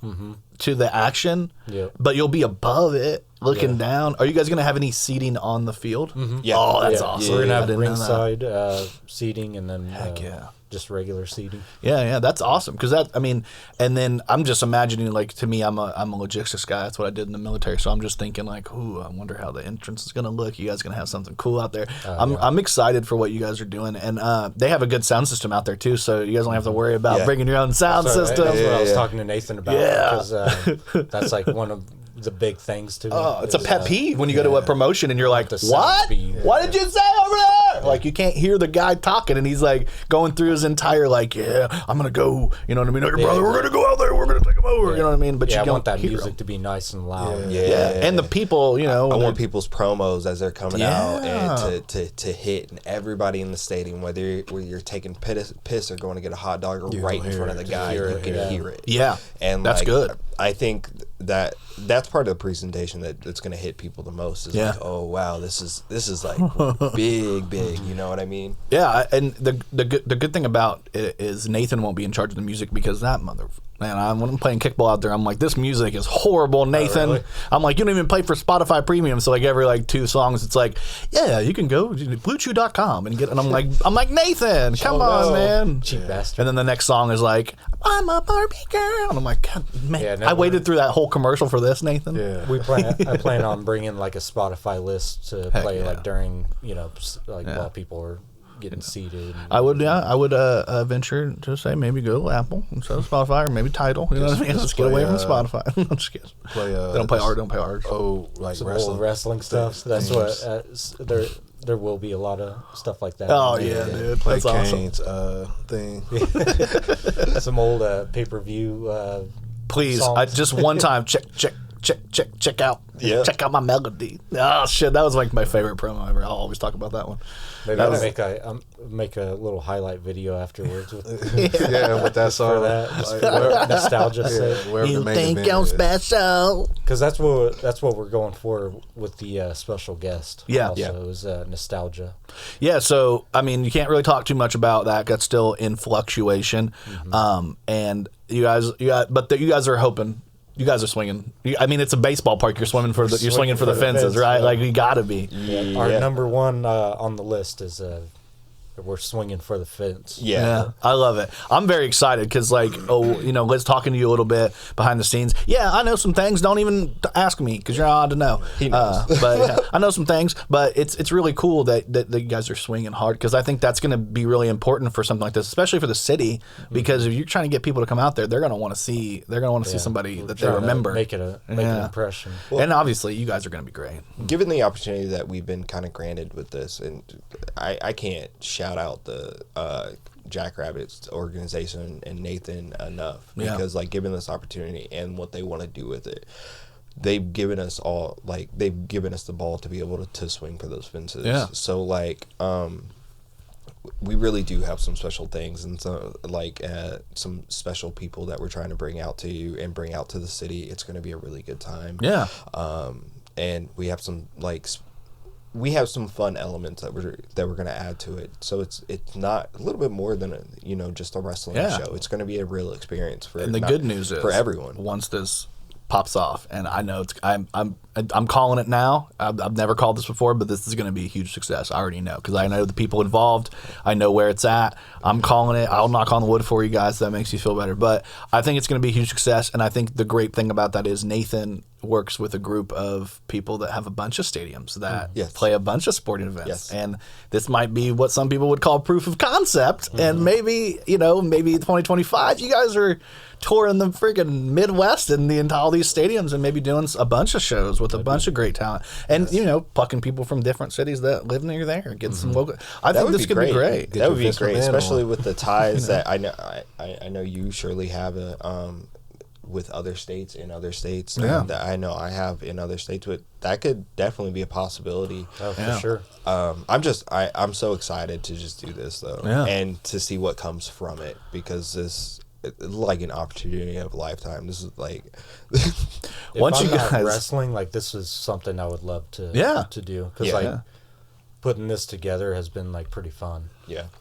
to the action, but you'll be above it, looking down. Are you guys going to have any seating on the field? Yeah. Oh, that's awesome. We're going to I have didn't know that. ringside seating and then yeah. just regular seating. Yeah, that's awesome. Because that, I mean, and then I'm just imagining, like, to me, I'm a logistics guy. That's what I did in the military. So I'm just thinking, like, ooh, I wonder how the entrance is going to look. You guys going to have something cool out there. I'm excited for what you guys are doing. And they have a good sound system out there, too. So you guys don't have to worry about bringing your own sound system. That's what I was talking to Nathan about. Because that's like one of the big things to me. Oh, it's a pet peeve when you go to a promotion and you're like, what? What did you say over there? Like, you can't hear the guy talking, and he's like going through his entire, like, I'm going to go, you know what I mean? Hey, brother, we're going to go out there, we're going to take him over, you know what I mean? But you I don't want that hear music him. to be nice and loud. And the people, you know. I want people's promos as they're coming out and to hit, and everybody in the stadium, whether you're taking piss or going to get a hot dog or right in front of the guy, you can hear it. Yeah, and that's good. I think that's part of the presentation that's going to hit people the most. Is like, oh wow, this is like big. You know what I mean? Yeah, and the good thing about it is Nathan won't be in charge of the music because that man, when I'm playing kickball out there, I'm like, this music is horrible, Nathan. Really? I'm like, you don't even play for Spotify Premium, so like every like 2 songs, it's like, yeah, you can go to bluechew.com and get. And I'm like, Nathan, come on, man, Cheap bastard. And then the next song is like, I'm a Barbie girl, and I'm like, God, man, I waited through that whole commercial for this, Nathan. Yeah. I plan on bringing like a Spotify list to play like during, you know, like while people are getting seated. I would venture to say maybe go Apple instead of Spotify, or maybe Tidal. You know what I mean? Just get away from Spotify. I'm just kidding. They don't play art. Oh, like Some wrestling. old wrestling stuff. That's what there will be a lot of stuff like that. Oh yeah, dude, Play that's awesome. Kane's thing. Some old pay-per-view. Please, songs. just one time, check out. Yeah. Check out my melody. Oh shit, that was like my favorite promo ever. I'll always talk about that one. Maybe I'll make a little highlight video afterwards with with that song. for that, just for nostalgia sake. You think I'm special? Because that's what we're going for with the special guest. Yeah. Also, is nostalgia. Yeah, so I mean, you can't really talk too much about that. That's still in fluctuation. And you guys are hoping. You guys are swinging. I mean, it's a baseball park. You're swinging for the fences, right? Yeah. Like, you got to be. Yeah. Our number one on the list is we're swinging for the fence. Yeah, I love it. I'm very excited because, like, Liz talking to you a little bit behind the scenes. Yeah, I know some things. Don't even ask me because you're not allowed to know. He knows. But I know some things. But it's really cool that you guys are swinging hard, because I think that's going to be really important for something like this, especially for the city. Because if you're trying to get people to come out there, they're going to want to see. They're going to want to see somebody that they remember. Make an impression. And obviously, you guys are going to be great. Given the opportunity that we've been kind of granted with this, and I can't shout out the Jackrabbits organization and Nathan enough, because like, given this opportunity and what they want to do with it, they've given us the ball to be able to swing for those fences. Yeah. So like, we really do have some special things, and so like some special people that we're trying to bring out to you and bring out to the city. It's going to be a really good time. Yeah. And we have some some fun elements that we're going to add to it. So it's not a little bit more than just a wrestling show. It's going to be a real experience for. And the good news is, for everyone, once this pops off, and I know I'm calling it now. I've never called this before, but this is going to be a huge success. I already know, because I know the people involved. I know where it's at. I'm calling it. I'll knock on the wood for you guys. So that makes you feel better. But I think it's going to be a huge success, and I think the great thing about that is Nathan works with a group of people that have a bunch of stadiums that play a bunch of sporting events. And this might be what some people would call proof of concept. And maybe 2025, you guys are touring the freaking Midwest and all these stadiums, and maybe doing a bunch of shows with a bunch of great talent, and plucking people from different cities that live near there, get some local. I think this could be great. That would be great, especially with the ties that I know you surely have with other states, in other states, and that I know I have in other states. But that could definitely be a possibility. Oh, for sure. I'm so excited to just do this though, and to see what comes from it, because this. Like an opportunity of a lifetime. This is like once you guys wrestling, like, this is something I would love to do, because like putting this together has been like pretty fun.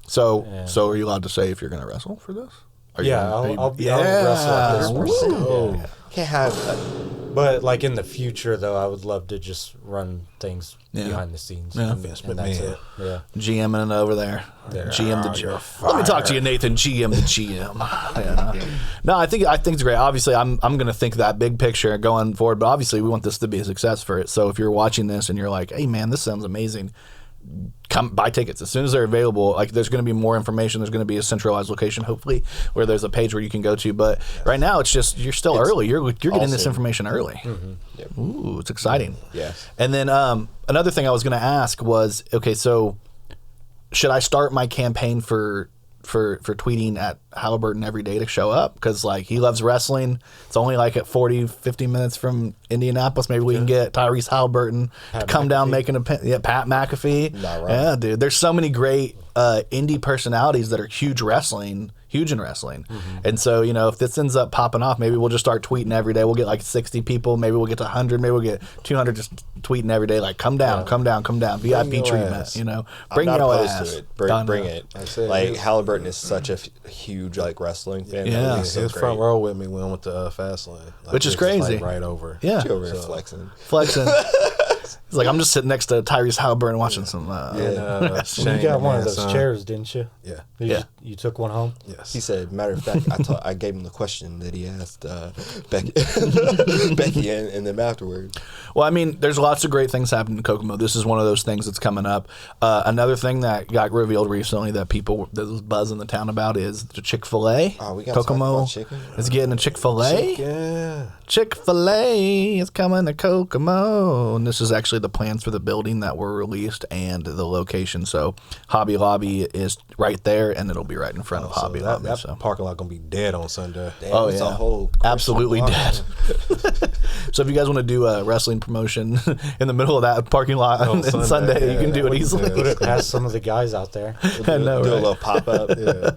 So are you allowed to say if you're going to wrestle for this? I'll wrestle at this point. Yeah. Can't have But like in the future, though, I would love to just run things behind the scenes. Yeah. And that's it. Yeah. GMing it over there. GM the GM. Let me talk to you, Nathan. GM the GM. Yeah. No, I think it's great. Obviously, I'm going to think that big picture going forward, but obviously we want this to be a success for it. So if you're watching this and you're like, hey man, this sounds amazing, come buy tickets as soon as they're available. Like, there's going to be more information. There's going to be a centralized location, hopefully, where there's a page where you can go to. But right now, it's just you're still early. You're getting this information early. Mm-hmm. Yep. Ooh, it's exciting. Yes. And then another thing I was going to ask was, okay, so should I start my campaign for tweeting at Halliburton every day to show up? Because like he loves wrestling. It's only like at 50 minutes from Indianapolis. Maybe we can get Tyrese Halliburton to come down making a Pat McAfee. Not right. Yeah, dude. There's so many great indie personalities that are huge in wrestling. And so, you know, if this ends up popping off, maybe we'll just start tweeting every day. We'll get like 60 people. Maybe we'll get to 100. Maybe we'll get 200 just tweeting every day. Like, come down. VIP treatment, ass. you know. I'm not your opposed ass. to it. Bring it. Like, Halliburton is such a huge, like, wrestling fan. Yeah. He's so front row with me when I went to Fastlane. Like, Which is just, crazy. Like, right over. Yeah. You're over there flexing. He's like, I'm just sitting next to Tyrese Halliburton watching some. Shane You got one of and those son. chairs, didn't you? Yeah. You took one home? Yes. He said, matter of fact, I gave him the question that he asked Becky and them afterwards. Well, I mean, there's lots of great things happening in Kokomo. This is one of those things that's coming up. Another thing that got revealed recently that that was buzzing the town about is the Chick-Fil-A. Oh, we got Kokomo chicken. is getting a Chick-Fil-A. Yeah. Chick-fil-A is coming to Kokomo. And this is actually the plans for the building that were released and the location. So Hobby Lobby is right there, and it'll be right in front of Hobby Lobby. That So. parking lot gonna be dead on Sunday. Damn, it's a whole Absolutely dead. So if you guys want to do a wrestling promotion in the middle of that parking lot on Sunday, you can do it easily. Put it past some of the guys out there. I know, Do a right? little pop up. Yeah.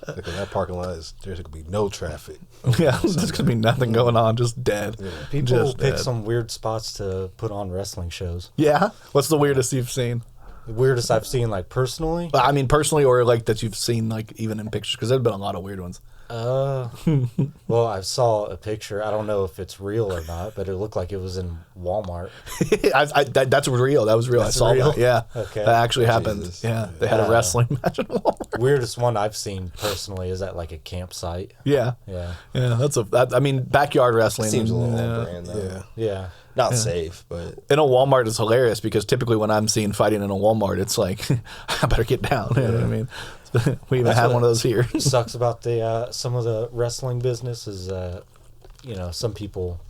Look, that parking lot there's gonna be no traffic. Yeah, there's gonna be nothing going on, just dead. People Just pick dead. some weird spots to put on wrestling shows. Yeah, what's the weirdest you've seen? The weirdest I've seen, like, personally? I mean, personally, or like that you've seen, like even in pictures, because there's been a lot of weird ones. Well, I saw a picture. I don't know if it's real or not, but it looked like it was in Walmart. That's real. That was real. That's I saw real? that. Yeah, Okay. that actually happened. Jesus. Yeah, they had a wrestling match in Walmart. Weirdest one I've seen personally is at like a campsite. Yeah, Yeah. I mean, backyard wrestling Seems a little yeah. on brand, though. Yeah. Yeah. Not safe, but In a Walmart is hilarious because typically when I'm seeing fighting in a Walmart, it's like I better get down. You know what I mean? We even had one of those here. Sucks about the some of the wrestling business is some people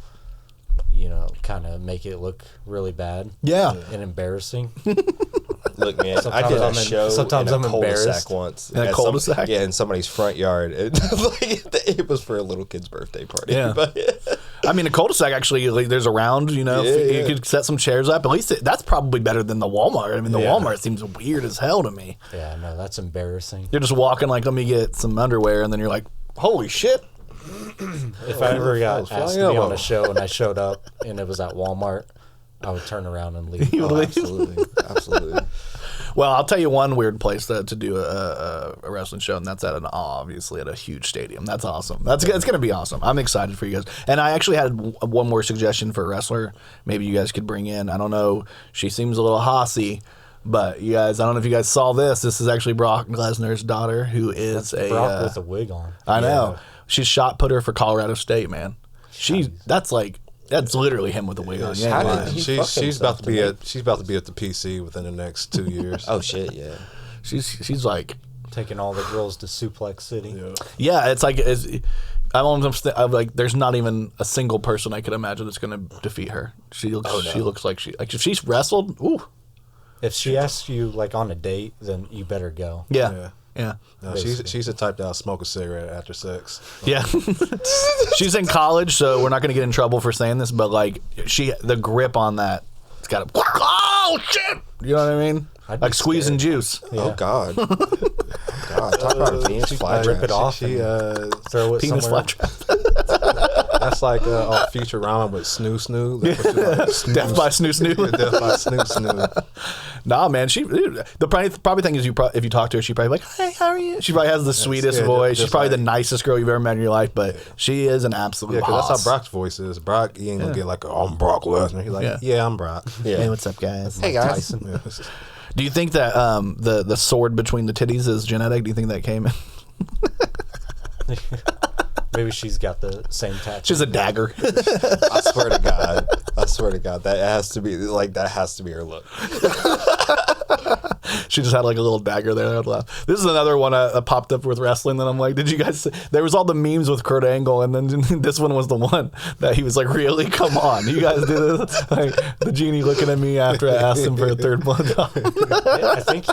kind of make it look really bad. Yeah. And embarrassing. look, man, I Sometimes did a I'm show sometimes in I'm a cul-de-sac embarrassed. once. In a at cul-de-sac? Yeah, in somebody's front yard. It was for a little kid's birthday party. Yeah. But, I mean, a cul-de-sac actually, like, there's a round, you know, Yeah. you could set some chairs up. At least that's probably better than the Walmart. I mean, the Walmart seems weird as hell to me. Yeah, no, that's embarrassing. You're just walking like, let me get some underwear, and then you're like, holy shit. If I ever got flying asked to be on elbow. a show and I showed up and it was at Walmart, I would turn around and leave. You would leave? absolutely. Absolutely. Well, I'll tell you one weird place to do a wrestling show, and that's obviously at a huge stadium. That's awesome. It's going to be awesome. I'm excited for you guys. And I actually had one more suggestion for a wrestler. Maybe you guys could bring in. I don't know. She seems a little hossy, but you guys, I don't know if you guys saw this. This is actually Brock Lesnar's daughter, who is Brock with a wig on. I know. She's shot putter for Colorado State, man. That's literally him with a wig on. How Yeah, did he fuck She's about himself to be at the PC within the next 2 years. Oh, shit, yeah. she's like, Taking all the girls to Suplex City. yeah, it's like I'm like, there's not even a single person I could imagine that's going to defeat her. She looks like if she's wrestled, ooh, If she asks you like on a date, then you better go. yeah. No, she's the type that'll smoke a cigarette after sex. Yeah. She's in college, so we're not going to get in trouble for saying this, but like the grip on that, it's got oh shit, you know what I mean? I'd be Like squeezing scared. juice. Oh, God. God, talk about a penis flytrap. Rip it off She and throw it Penis somewhere. flat that's like on Futurama with Snoo Snoo. Death by Snoo Snoo. Death by Snoo Snoo. Nah, man. The probably thing is, if you talk to her, she probably like, "Hey, how are you?" She probably has the sweetest voice. She's probably the nicest girl you've ever met in your life, but she is an absolute. Yeah, because hoss. that's how Brock's voice is. Brock, he ain't gonna get like, "Oh, I'm Brock Lesnar." He's like, "Yeah, I'm Brock." Yeah. Hey, what's up, guys? Hey guys. Do you think that the sword between the titties is genetic? Do you think that came in? Maybe she's got the same tattoo. She's a dagger. I swear to God, that has to be her look. She just had like a little dagger there. I'd laugh. This is another one that popped up with wrestling that I'm like, did you guys see? There was all the memes with Kurt Angle, and then this one was the one that he was like, really? Come on. You guys did this? Like, the genie looking at me after I asked him for a third blowjob. I think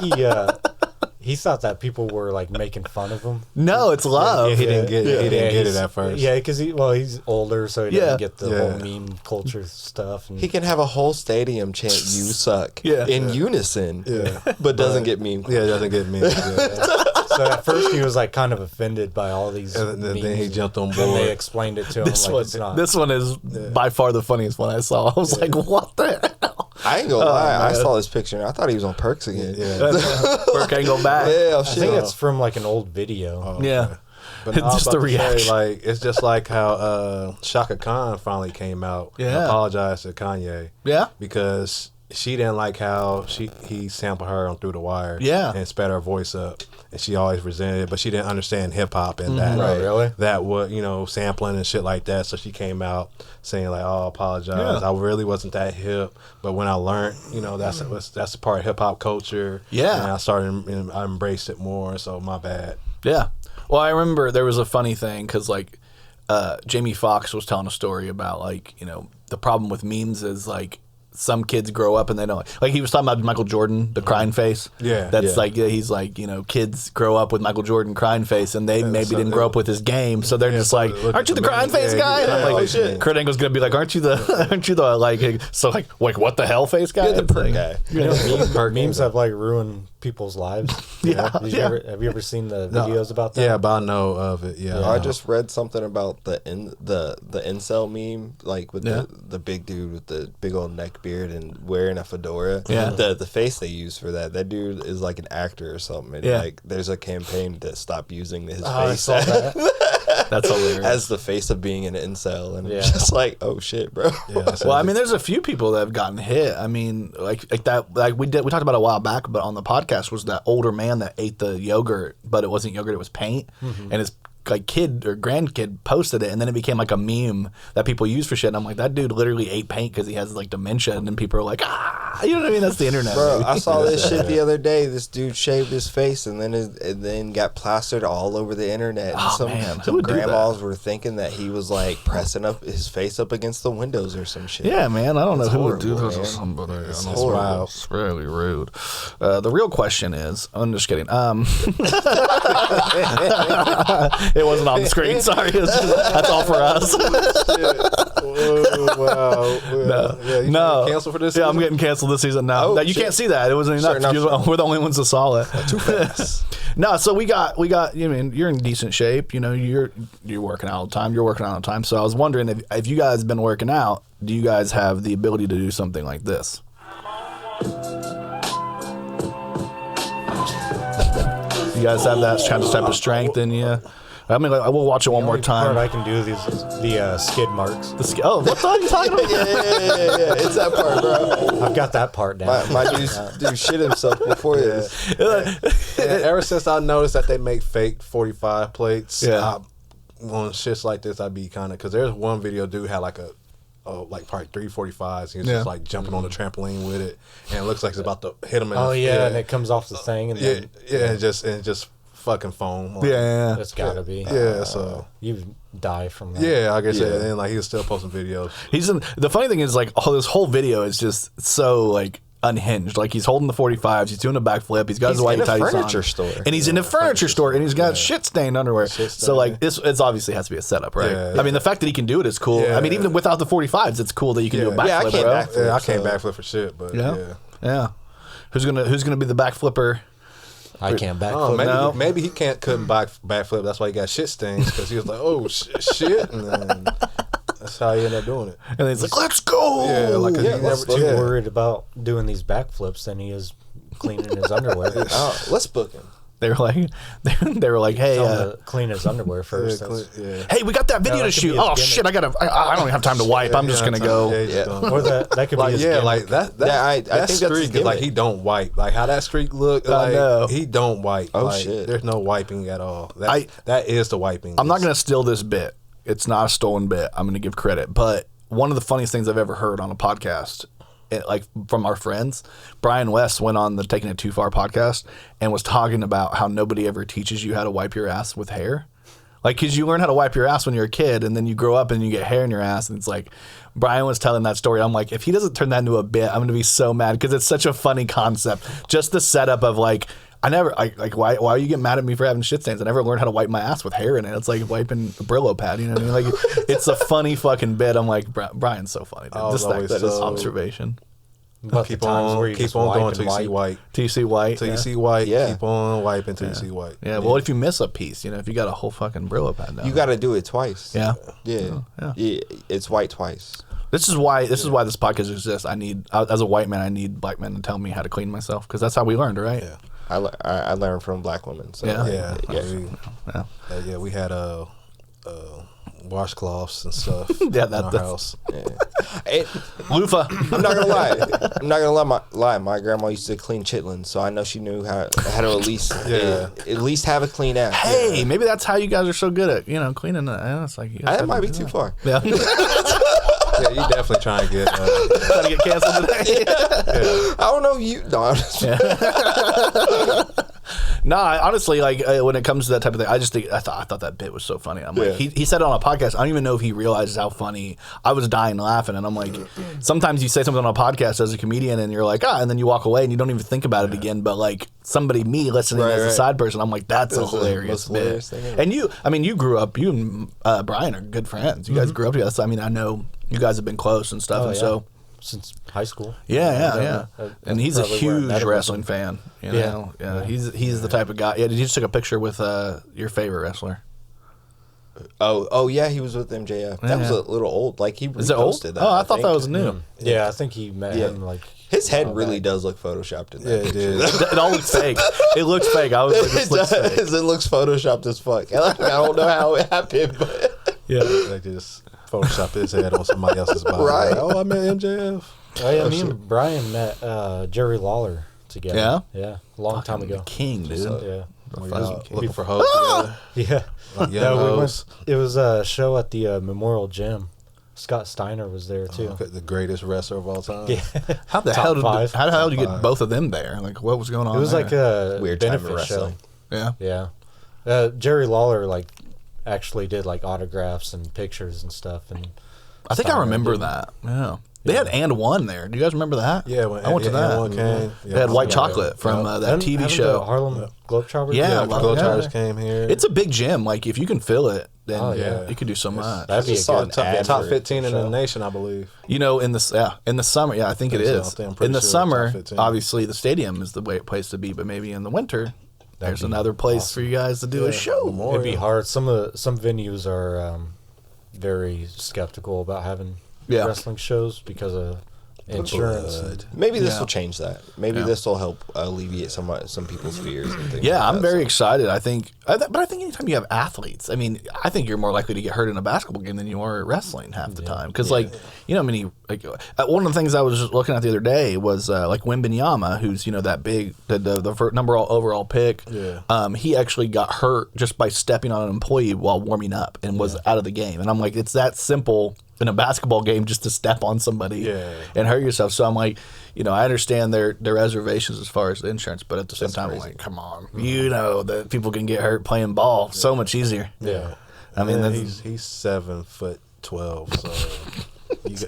he thought that people were like making fun of him. No, it's love. Yeah, he didn't get it at first. Yeah, because he's older, so he doesn't get the whole meme culture stuff. And He can have a whole stadium chant "You suck" in unison, but doesn't get meme. Yeah, it doesn't get me. so at first he was like kind of offended by all these And memes, then he jumped on and board. they explained it to him it's not. This one is by far the funniest one I saw. I was like, what the hell? I ain't gonna lie. I saw this picture and I thought he was on perks again. Burke can't go back. Yeah, I think it's from like an old video. Yeah. But no, I was Just about the to say, reaction. like, it's just like how Shaka Khan finally came out and Yeah. apologized to Kanye. Yeah. Because she didn't like how he sampled her on Through the Wire. Yeah. And sped her voice up. And she always resented it, but she didn't understand hip hop and that. Right, really? That would, sampling and shit like that. So she came out saying like, "Oh, I apologize. Yeah. I really wasn't that hip, but when I learned, that's a part of hip hop culture. Yeah. And I started, and I embraced it more. So my bad." Yeah. Well, I remember there was a funny thing because, like, Jamie Foxx was telling a story about, like, the problem with memes is, like, some kids grow up and they don't like he was talking about Michael Jordan, the crying face. Yeah. That's like he's like, kids grow up with Michael Jordan crying face and they maybe didn't grow up with his game, so they're just like, aren't you the crying face guy? And I'm like, shit. Kurt Angle's gonna be like, aren't you the like so like what the hell face guy? You're the perk guy. Memes have like ruined people's lives. Have you ever seen the videos about that? Yeah, but I know of it. Yeah. I just read something about the incel meme, like with the big dude with the big old neck beard and wearing a fedora. Yeah. The face they use for that dude is like an actor or something. And like there's a campaign to stop using his face That's hilarious. as the face of being an incel, and it's just like, oh shit, bro. Well, I mean, there's a few people that have gotten hit. I mean, like that, like we talked about a while back, but on the podcast was that older man that ate the yogurt, but it wasn't yogurt, it was paint, and his like kid or grandkid posted it, and then it became like a meme that people use for shit. And I'm like, that dude literally ate paint because he has like dementia, and then people are like, you know what I mean? That's the internet, Bro, I saw this shit the other day. This dude shaved his face and then got plastered all over the internet. And some grandmas were thinking that he was like pressing up his face up against the windows or some shit. Yeah, man. I don't know who would do horrible, this to man. somebody. It's It's horrible. wild. It's really rude. The real question is, I'm just kidding. It wasn't on the screen. Sorry. It's just, that's all for us. Wow. No. Cancel for this Yeah, I'm season? getting canceled this season now. Oh, You shit. can't see that. It wasn't Sure enough. enough. We're the only ones that saw it. Too fast. No, so we got. I mean, you're in decent shape. You're working out all the time. You're working out all the time. So I was wondering if you guys have been working out, do you guys have the ability to do something like this? You guys have that kind of type of strength in you? I mean, like, I will watch it one more Part I time. can do is the skid marks. What are you talking about? Yeah. It's that part, bro. I've got that part down. My dude shit himself before this. And ever since I noticed that they make fake 45 plates, on shits like this, I'd be kind of, because there's one video dude had like like probably 3 45s. He was just like jumping on the trampoline with it, and it looks like it's about to hit him in the and it comes off the thing, and then and just fucking foam. Like, it's gotta be. Yeah, so You die from that. yeah, like I said, and like he was still posting videos. The funny thing is, like, this whole video is just so like unhinged. Like, he's holding the 45s, he's doing a backflip, he's got his white in a tights on. furniture store. And he's in a furniture store, and he's got shit stained underwear. So like it's obviously has to be a setup, right? Yeah. I mean, the fact that he can do it is cool. Yeah. I mean, even without the 45s, it's cool that you can do a backflip, Yeah, I can't bro. backflip. Yeah, I can't backflip for shit, but Yeah. Who's gonna be the backflipper? I can't backflip. Oh, No. maybe he couldn't backflip. That's why he got shit stains, because he was like, oh shit, and then that's how he ended up doing it. And he's like, let's go. Yeah, like 'cause he He's never too worried about doing these backflips than he is cleaning his underwear. Oh, let's book him. They were like, hey, Tell him to clean his underwear first. hey, we got that video to that could shoot. be his Oh gimmick. shit, I don't even have time to wipe. I'm just gonna go. Or that could be his gimmick. like that. I that think that's his streak is like gimmick. he don't wipe. Like how that streak look. I know. Like he don't wipe. Oh, like, shit. There's no wiping at all. That is the wiping. I'm not gonna steal this bit. It's not a stolen bit. I'm gonna give credit, but one of the funniest things I've ever heard on a podcast, like from our friends, Brian West went on the Taking It Too Far podcast and was talking about how nobody ever teaches you how to wipe your ass with hair. Like, because you learn how to wipe your ass when you're a kid, and then you grow up and you get hair in your ass, and it's like, Brian was telling that story. I'm like, if he doesn't turn that into a bit, I'm going to be so mad, because it's such a funny concept. Just the setup of, like, why are you getting mad at me for having shit stains? I never learned how to wipe my ass with hair in it. It's like wiping a Brillo pad, you know what I mean? Like, it's a funny fucking bit. I'm like, Brian's so funny. Dude. Just that observation. But Keep on going till you see white. Till you see white. Till you see white. Yeah. Keep on wiping till you see white. Yeah, well, if you miss a piece, you know, if you got a whole fucking Brillo pad down, You got to do it twice. Yeah. Yeah. It's white twice. This is why this podcast exists. I need, as a white man, I need black men to tell me how to clean myself, because that's how we learned, right? Yeah. I learned from black women. So Yeah. Yeah. We had washcloths and stuff Yeah, in our house. Loofah. I'm not gonna lie. My grandma used to clean chitlins, so I know she knew how to at least have a clean ass. Hey, maybe that's how you guys are so good at cleaning. It's like That might be too far. Yeah. Yeah, you definitely trying to get Trying to get canceled today. I don't know you. No, I'm just, No, honestly, like when it comes to that type of thing, I just think I thought that bit was so funny. I'm like, he said it on a podcast. I don't even know if he realizes how funny. I was dying laughing, and I'm like, sometimes you say something on a podcast as a comedian, and you're like, and then you walk away and you don't even think about it again. But like me listening as a side person, I'm like, that's a hilarious bit. And you grew up. You and Brian are good friends. You guys grew up together. So, I mean, I know you guys have been close and stuff, so. Since high school. Yeah. And he's a huge wrestling fan. You know? Yeah. He's the type of guy. Yeah, did you just take a picture with your favorite wrestler? Oh yeah, he was with MJF. That was a little old. Like he Is it old? reposted that. Oh, I thought that was new. Yeah, I think he met him like. His head really does look photoshopped in that. it did. It all looks fake. It looks fake. I was like, this looks fake. It looks photoshopped as fuck. I don't know how it happened, but Yeah. They just photoshopped his head on somebody else's body. Right. Like, oh, I met MJF. Oh yeah, me and Brian met Jerry Lawler together. Yeah? Yeah, a long time ago. King, dude. Yeah. Looking for hoes together. Yeah. Like young hoes. It was a show at the Memorial Gym. Scott Steiner was there too. The greatest wrestler of all time. Yeah. How the hell did you get both of them there? Like, what was going on? It was there? like a Weird time of benefit show. wrestling. Yeah. Jerry Lawler actually did autographs and pictures and stuff, and I think I remember that. Yeah. They had And One there. Do you guys remember that? Yeah, I went to that. One came. They had white chocolate from that TV Haven't show. the Harlem Globetrotters. Yeah, Vultures came here. It's a big gym. Like, if you can fill it, then yeah. you could do so much. That'd be a good top 15 in the nation, I believe. You know, in the summer, I think it is. I'm pretty In the sure summer, top 15. obviously, the stadium is the place to be. But maybe in the winter, there's another place for you guys to do a show. It'd be hard. Some venues are very skeptical about having wrestling shows because of insurance. Maybe this will change that. Maybe this will help alleviate some people's fears. And things Yeah, like I'm that. very excited. I think anytime you have athletes, I mean, I think you're more likely to get hurt in a basketball game than you are at wrestling half the time. Because, one of the things I was just looking at the other day was Wembanyama, who's that big, the first number overall pick. Yeah. He actually got hurt just by stepping on an employee while warming up and was out of the game. And I'm like, it's that simple in a basketball game just to step on somebody and hurt yourself. So I'm like, I understand their reservations as far as the insurance, but at the same time, I'm like, come on, that people can get hurt playing ball so much easier. Yeah. I mean, he's 7'12", so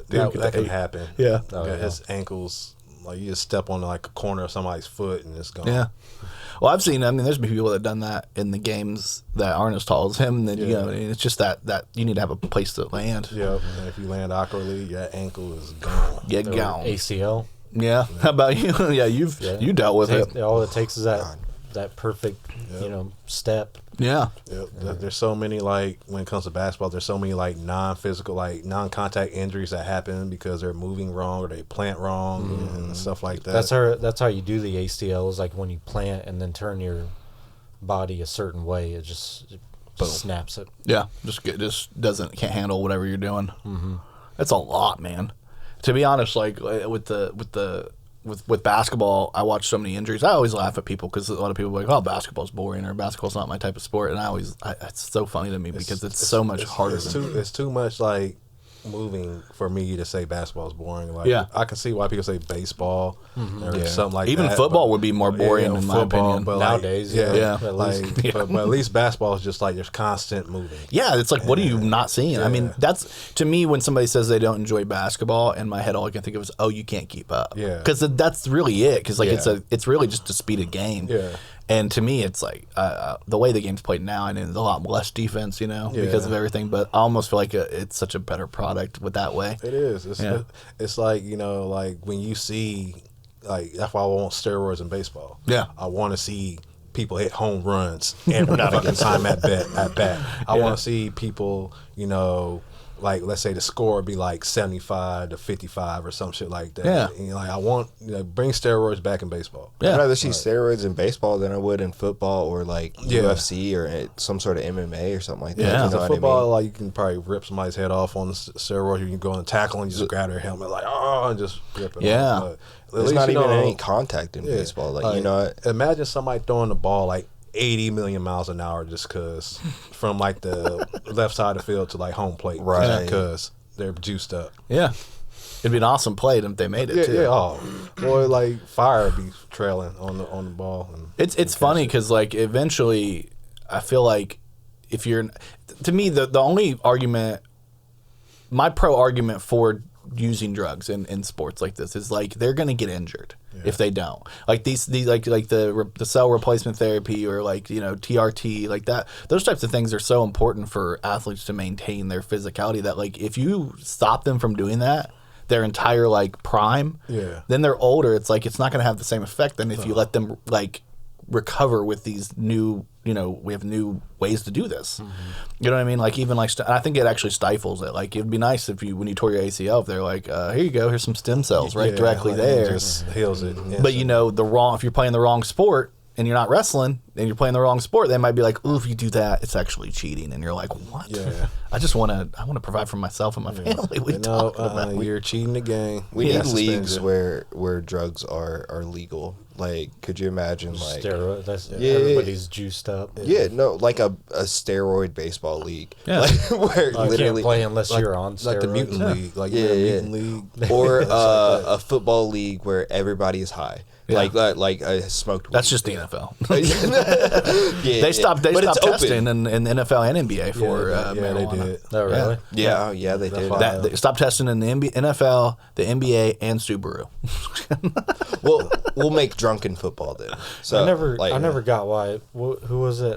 that can happen. Yeah. His ankles, you just step on a corner of somebody's foot and it's gone. Yeah. Well, I've seen. There's been people that have done that in the games that aren't as tall as him. That it's just that you need to have a place to land. Yeah, and if you land awkwardly, your ankle is gone. Get gone. ACL. Yeah. How about you? Yeah, you dealt with it. All it takes is that that perfect, step. Yeah. There's so many, like, when it comes to basketball, there's so many, like, non-physical, like, non-contact injuries that happen because they're moving wrong or they plant wrong and stuff like that. That's how you do the ACL, is like when you plant and then turn your body a certain way, it just snaps it. Yeah, can't handle whatever you're doing. Mm-hmm. That's a lot, man. To be honest, like with basketball, I watch so many injuries. I always laugh at people because a lot of people are like, "Oh, basketball's boring," or "Basketball's not my type of sport," and it's so funny to me because it's so much harder. It's too much like moving for me to say basketball is boring. Like, I can see why people say baseball or something like even that. Football would be more boring in my opinion. But nowadays, but at least basketball is just like there's constant moving. Yeah, it's like, what are you not seeing? I mean, that's, to me, when somebody says they don't enjoy basketball, in my head all I can think of is, oh, you can't keep up. Yeah, because that's really it. Because like it's really just a speed of game. Yeah. And to me, it's like the way the game's played now, and it's a lot less defense, because of everything. But I almost feel like it's such a better product with that way. It is. It's like, like when you see, like, that's why I want steroids in baseball. Yeah. I want to see people hit home runs every fucking time at bat. I want to see people, like, let's say the score would be like 75-55 or some shit like that. Yeah. And I want, bring steroids back in baseball. Yeah. I'd rather see steroids in baseball than I would in football or like UFC or some sort of MMA or something like that. Yeah, because in football, like, you can probably rip somebody's head off on the steroids. You can go and tackle and you just grab their helmet like, and just rip it off. But there's not even any contact in baseball. Like, imagine somebody throwing the ball like 80 million miles an hour just because from like the left side of the field to like home plate, right? Because they're juiced up. Yeah, it'd be an awesome play if they made it too. Yeah, boy, like fire would be trailing on the ball. And it's funny because like eventually, I feel like if you're, to me, the only argument, my pro argument for using drugs in sports like this is like they're gonna get injured if they don't. Like these like the cell replacement therapy or like TRT, like that, those types of things are so important for athletes to maintain their physicality that like if you stop them from doing that their entire like prime, then they're older, it's like it's not gonna have the same effect than if you let them like recover with these new, we have new ways to do this. Mm-hmm. You know what I mean? Like even like, I think it actually stifles it. Like it'd be nice if when you tore your ACL, if they're like, here you go, here's some stem cells directly there. It just heals it. Yeah. But if you're playing the wrong sport and you're not wrestling and you're playing the wrong sport, they might be like, ooh, if you do that, it's actually cheating. And you're like, what? Yeah. I want to provide for myself and my family. What are you talking about? You're cheating the game. We need leagues where drugs are legal. Like, could you imagine like steroids? Everybody's juiced up. Yeah, no, like a steroid baseball league. Yeah, like, where literally you can't play unless you're on steroids. Like the mutant league, like mutant league, or a football league where everybody is high. Yeah. Like smoked weed. That's just the NFL. They stopped testing in the NFL and NBA for marijuana. They did. Oh, really? Yeah, they did. They stopped testing in the NFL, the NBA, and Subaru. Well, we'll make drunken football then. So I never got why. Who was it?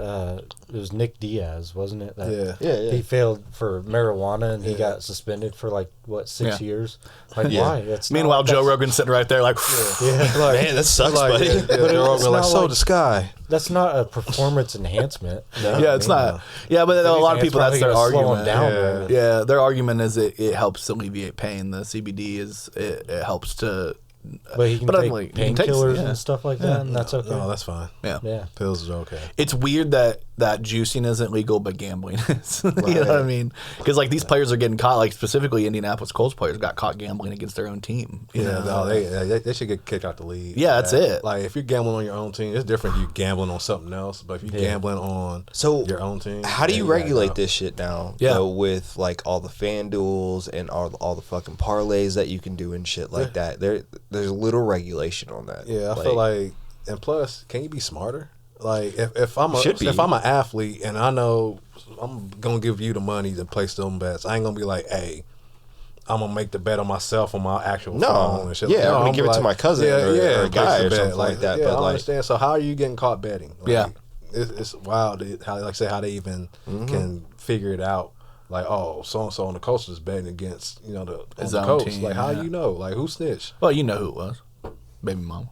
It was Nick Diaz, wasn't it? Yeah. He failed for marijuana and he got suspended for 6 years. Like why? Meanwhile, Joe Rogan's sitting right there like, man, that sucks, buddy. But Joe Rogan like, so the sky. That's not a performance enhancement. No, it's not. Yeah, but a lot of people, that's their argument. Their argument is it helps alleviate pain. The CBD it helps to. But he can take painkillers and stuff like that, and that's okay. No, that's fine. Yeah. Pills are okay. It's weird that juicing isn't legal, but gambling is. Right. You know what I mean? Because these players are getting caught. Like specifically, Indianapolis Colts players got caught gambling against their own team. They should get kicked out the league. Yeah, that's it. Like if you're gambling on your own team, it's different. If you're gambling on something else, but if you're gambling on your own team, how do you regulate this shit now? Yeah, with like all the FanDuels and all the fucking parlays that you can do and shit like that. There's little regulation on that. Yeah, I feel like, and plus, can you be smarter? Like if I'm an athlete and I know I'm gonna give you the money to place them bets, I ain't gonna be like, hey, I'm gonna make the bet on myself on my actual phone and shit. Yeah, I'm gonna give it to my cousin or a guy or something like that. Yeah, but I understand. So how are you getting caught betting? It's wild how they even can figure it out. Like, oh, so and so on the coast is betting against the coast. Team, like, how you know? Like, who snitched? Well, you know who it was, baby mama.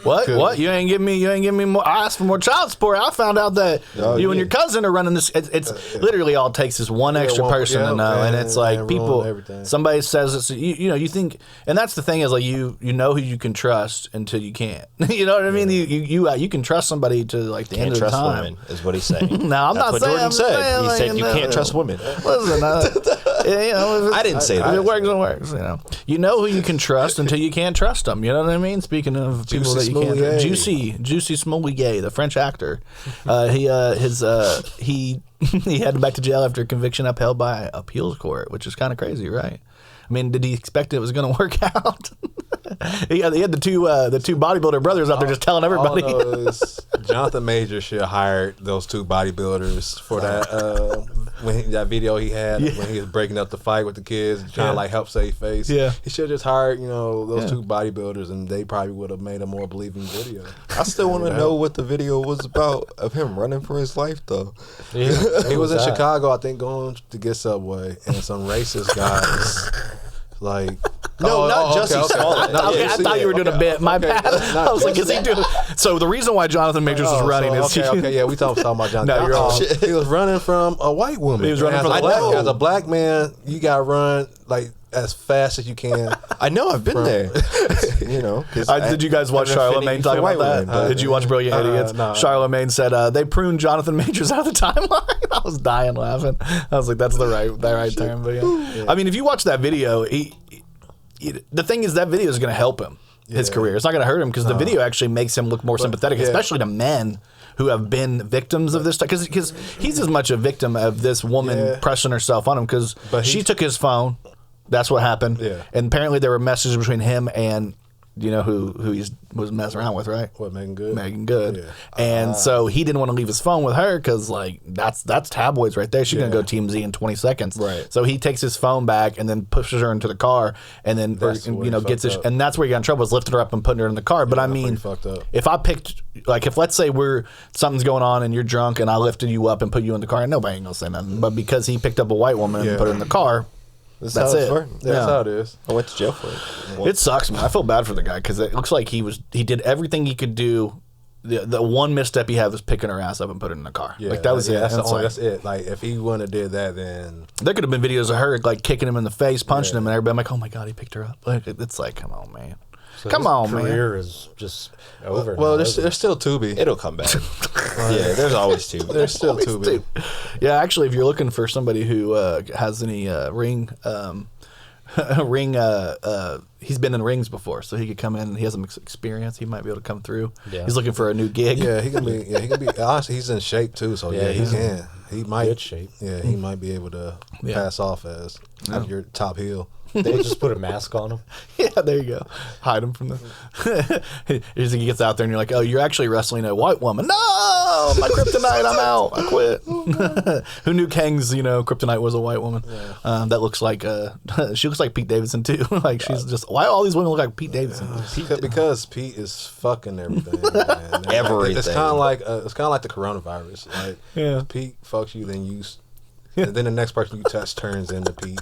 What? What? You ain't giving me more. I asked for more child support. I found out that you and your cousin are running this. It's literally all it takes is one extra person to know, and it's like people. Somebody says it's you think, and that's the thing is like you know who you can trust until you can't. You know what I mean? You can trust somebody to like the end of the time. Women is what he's saying. No, I'm that's not what saying. Jordan said. He said you can't trust women. Listen, I didn't say that. If it works, it works. You know who you can trust until you can't trust them. You know what I mean? Speaking of people that you can't trust. Juicy Smollett, the French actor. He had to back to jail after a conviction upheld by appeals court, which is kind of crazy, right? I mean, did he expect it was going to work out? he had the two bodybuilder brothers out there just telling everybody. Jonathan Majors should have hired those two bodybuilders for that that video he had when he was breaking up the fight with the kids, trying to like help save face. Yeah, he should have just hired those two bodybuilders, and they probably would have made a more believing video. I still want to know what the video was about of him running for his life, though. Yeah, he was in Chicago, I think, going to get Subway, and some racist guys like. Not Jussie Smollett. I thought you were doing a bit. My bad. I was like, is he doing? So the reason why Jonathan Majors was running is we talking about Jonathan. No, you're wrong. He was running from a white woman. He was running from as a black man. You gotta run like as fast as you can. I know. I've been there. Did you guys watch Charlamagne talk about that? Did you watch Brilliant Idiots? No. Charlamagne said they pruned Jonathan Majors out of the timeline. I was dying laughing. I was like, that's the right term. But yeah. I mean, if you watch that video, the thing is that video is going to help him, his career. It's not going to hurt him because the video actually makes him look more sympathetic, especially to men who have been victims of this stuff. Because he's as much a victim of this woman pressing herself on him because she took his phone. That's what happened. Yeah. And apparently there were messages between him and who he was messing around with, right? What, Megan Good? Megan Good. Yeah. And so he didn't want to leave his phone with her because, like, that's tabloids right there. She's going to go Team Z in 20 seconds. Right. So he takes his phone back and then pushes her into the car and then, gets this. And that's where he got in trouble, was lifting her up and putting her in the car. But I mean, if I picked, like, if let's say something's going on and you're drunk and I lifted you up and put you in the car, and nobody ain't going to say nothing. But because he picked up a white woman and put her in the car, that's it. That's how it is. I went to jail for it. It sucks, man. I feel bad for the guy because it looks like he did everything he could do. The one misstep he had was picking her ass up and put her in the car. Yeah, like that was it. That's it. Like if he wouldn't have did that, then there could have been videos of her like kicking him in the face, punching him, and everybody like, oh my god, he picked her up. Like it's like, come on, man. So his career is just over. Well, there's still Tubi. It'll come back. Yeah, there's always Tubi. There's still Tubi. Yeah, actually, if you're looking for somebody who has any ring. He's been in rings before, so he could come in. He has some experience. He might be able to come through. Yeah. He's looking for a new gig. Yeah, he can be. Honestly, he's in shape too, so he can. He might good shape. Yeah, he might be able to pass off as your top heel. They just put a mask on him. Yeah, there you go. Hide him from the. He gets out there and you're like, oh, you're actually wrestling a white woman. No, my kryptonite. I'm out. I quit. Who knew Kang's kryptonite was a white woman? Yeah. That looks like she looks like Pete Davidson too. Like she's just why all these women look like Pete Davidson? Because Pete is fucking everything. Man. Everything. It's kind of like the coronavirus. Like Pete fucks you, then and then the next person you touch turns into Pete.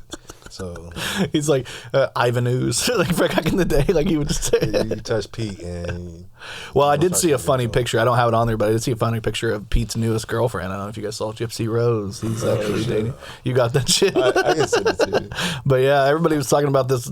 So he's like Ivan Ooze, like back in the day, like he would just say. You touch Pete and. Well, I did see a funny picture. I don't have it on there, but I did see a funny picture of Pete's newest girlfriend. I don't know if you guys saw Gypsy Rose. He's actually dating. You got that shit. I can send it to you. But yeah, everybody was talking about this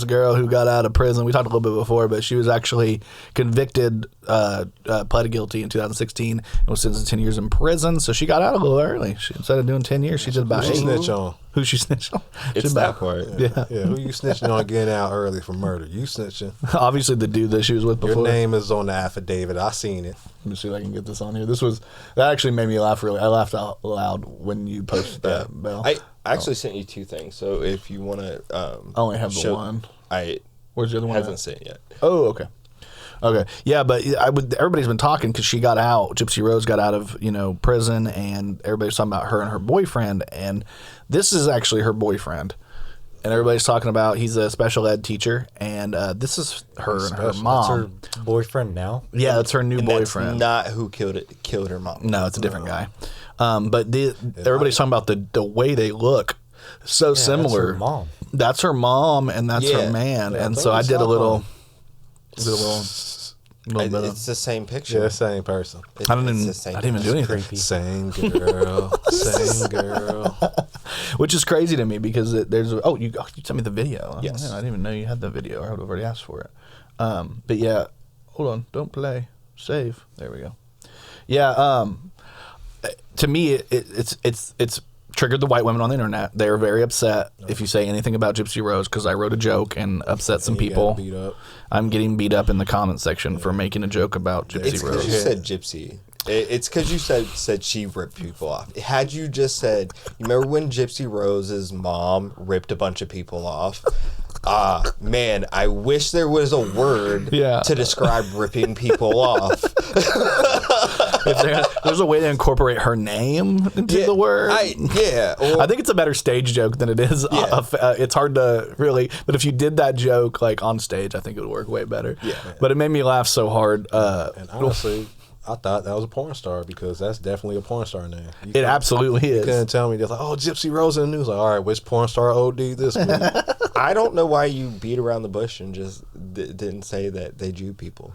girl who got out of prison. We talked a little bit before, but she was actually convicted, pled guilty in 2016, and was sentenced to 10 years in prison. So she got out a little early. Instead of doing 10 years, she did about 8. Snitch on. Who she snitched on? It's that part. Yeah. Who you snitching on getting out early for murder? You snitching. Obviously the dude that she was with before. Your name is on the affidavit. I seen it. Let me see if I can get this on here. That actually made me laugh really. I laughed out loud when you posted that, Bell. I actually sent you 2 things. So if you want to I only have the one. Where's the other one? Hasn't sent yet. Oh, okay. Okay, yeah, but everybody's been talking because she got out. Gypsy Rose got out of prison, and everybody's talking about her and her boyfriend. And this is actually her boyfriend, and everybody's talking about he's a special ed teacher, and this is her and her mom. That's her boyfriend now. Yeah, that's her new boyfriend. That's not who killed her mom. No, it's a different guy. But everybody's talking about the way they look, so similar. That's her mom. That's her mom, and that's her man. Yeah, and so I did a little. It's the same picture. Yeah, same person. I didn't even do anything. Creepy. Same girl. Same girl. Which is crazy to me because you sent me the video. Yes. Man, I didn't even know you had the video. I would have already asked for it. But yeah, hold on. Don't play. Save. There we go. Yeah. To me, it's triggered the white women on the internet. They are very upset if you say anything about Gypsy Rose because I wrote a joke and upset some people. Beat up. I'm getting beat up in the comment section for making a joke about Gypsy It's because Rose. you said Gypsy. It's because you said she ripped people off. Had you just said, you remember when Gypsy Rose's mom ripped a bunch of people off? Man, I wish there was a word to describe ripping people off. If there's a way to incorporate her name into the word. I think it's a better stage joke than it is. It's hard to really, but if you did that joke like on stage, I think it would work way better. Yeah. But it made me laugh so hard. And honestly, I thought that was a porn star because that's definitely a porn star name. It absolutely is. You couldn't tell me, they're like, oh, Gypsy Rose in the news. Like, all right, which porn star OD this week? I don't know why you beat around the bush and just didn't say that they Jew people.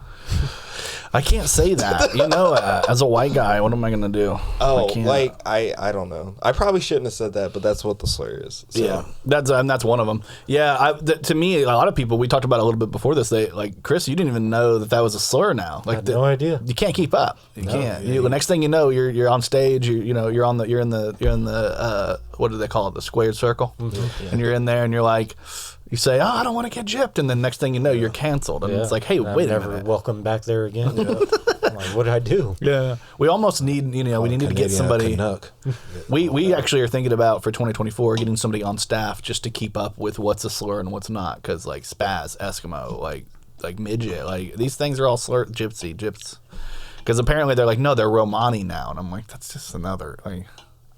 I can't say that. As a white guy, what am I going to do? I don't know. I probably shouldn't have said that, but that's what the slur is. So. Yeah, that's one of them. Yeah, to me, a lot of people, we talked about it a little bit before this. They like, Chris, you didn't even know that was a slur now. Like, I had no idea. You can't keep up. You can't. The next thing you know, you're on stage. You're in the what do they call it? The squared circle. Mm-hmm. And you're in there, and you're like. You say, I don't want to get gypped, and then next thing you know, you're canceled. And it's like, hey, wait a minute. Never welcome back there again. I'm like, what did I do? Yeah. We almost need, we need to get somebody. We actually are thinking about, for 2024, getting somebody on staff just to keep up with what's a slur and what's not. Because, like, spaz, Eskimo, like midget, like, these things are all slur, gypsy. Because apparently they're like, no, they're Romani now. And I'm like, that's just another, like.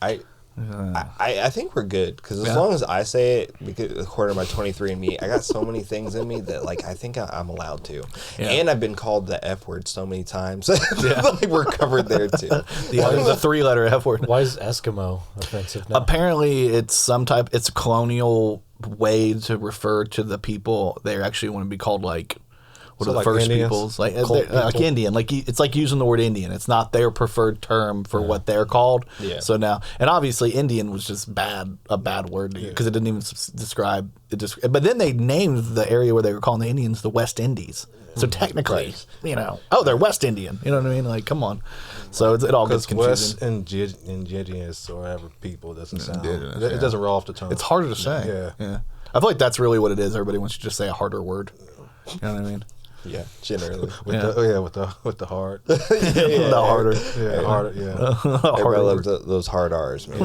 I think we're good because as long as I say it, because according to my 23andMe, I got so many things in me that like I think I'm allowed to, and I've been called the F word so many times. Like we're covered there too. The 3-letter F word. Why is Eskimo offensive now? Apparently, it's a colonial way to refer to the people. They actually want to be called like. What are the first Indians? Peoples? Like Indian. Like it's like using the word Indian. It's not their preferred term for what they're called. Yeah. So now, and obviously Indian was just a bad word because it didn't even describe it. But then they named the area where they were calling the Indians the West Indies. So technically, they're West Indian. You know what I mean? Like, come on. So it all gets confusing. West indigenous or whatever people doesn't sound. It doesn't roll off the tongue. It's harder to say. Yeah. I feel like that's really what it is. Everybody wants you to just say a harder word. You know what I mean? Yeah, generally. With the hard. The harder. Yeah, harder. Yeah. Everybody loves those hard R's, man.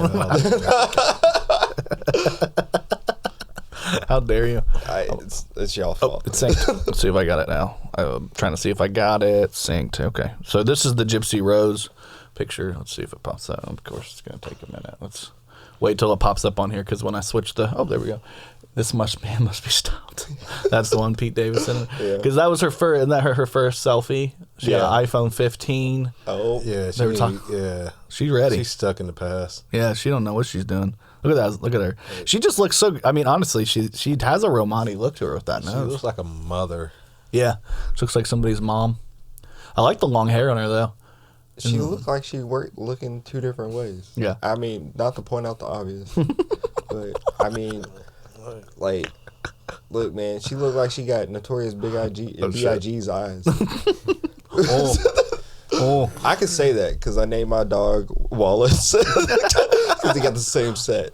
How dare you? It's y'all fault. It's synced. Let's see if I got it now. I'm trying to see if I got it synced. Okay. So this is the Gypsy Rose picture. Let's see if it pops up. Of course, it's going to take a minute. Let's wait till it pops up on here because when I switch there we go. This must be stopped. That's the one Pete Davidson. Because that was her first. Isn't that her first selfie? She had an iPhone 15. Oh, yeah. She's ready. She's stuck in the past. Yeah, she don't know what she's doing. Look at that. Look at her. She just looks so. I mean, honestly, she has a Romani look to her with that nose. She looks like a mother. Yeah, she looks like somebody's mom. I like the long hair on her though. She looked like she worked looking 2 different ways. Yeah. I mean, not to point out the obvious, but I mean. Like, look, man, she looked like she got Notorious B.I.G.'s eyes. I could say that because I named my dog Wallace because they got the same set.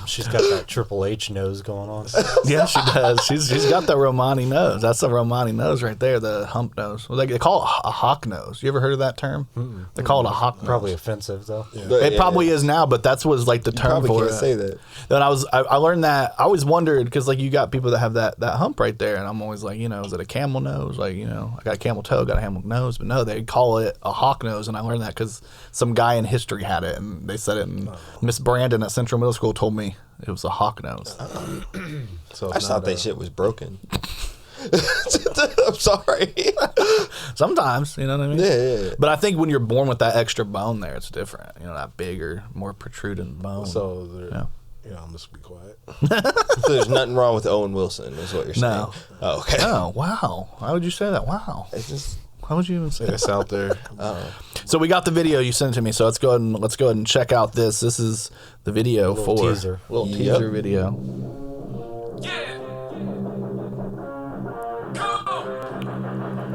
She's got that Triple H nose going on. Yeah, she does. She's got the Romani nose. That's the Romani nose right there, the hump nose. Well, they call it a hawk nose. You ever heard of that term? Mm-mm. They call it a hawk nose. Probably offensive though. Yeah. It probably is now, but that was like the term for it. Can't say that. Then I learned that. I always wondered because like you got people that have that hump right there, and I'm always like, is it a camel nose? Like I got a camel toe, got a camel nose, but no, they call it a hawk nose, and I learned that because some guy in history had it, and they said it. And Miss Brandon at Central Middle School told me it was a hawk nose. So I thought that shit was broken. I'm sorry. Sometimes, you know what I mean? Yeah. But I think when you're born with that extra bone there, it's different. That bigger, more protruding bone. So Yeah, I'm just be quiet. So there's nothing wrong with Owen Wilson, is what you're saying. No. Oh, okay. Oh, wow. Why would you say that? Wow. It's just Why would you even say that? It's out there. So we got the video you sent it to me. So let's go ahead and check out this. This is the video Little for teaser. little Yep. teaser video. Yeah. Come on.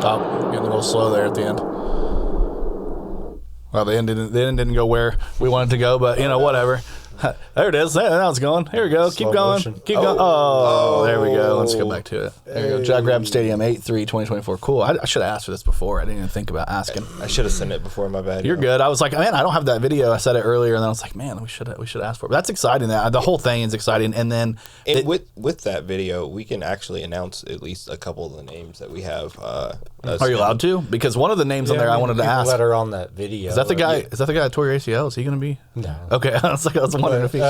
Oh, getting a little slow there at the end. Well, the end didn't go where we wanted to go, but whatever. There it is. Now it's going. Here we go. Keep Slow going. motion. Keep going. Oh, there we go. Let's go back to it. There we go. Jackrabbits Stadium 8/3/2024. Cool. I should have asked for this before. I didn't even think about asking. I should have sent it before. My bad. You're good. I was like, man, I don't have that video. I said it earlier, and then I was like, man, we should ask for it. But that's exciting. The whole thing is exciting. And then And with that video, we can actually announce at least a couple of the names that we have. are you allowed to? Because one of the names on there I wanted to ask. Let her on that video. Is that the guy? Is that the guy that tore your ACL? Is he going to be? No. Okay. I was wondering if he.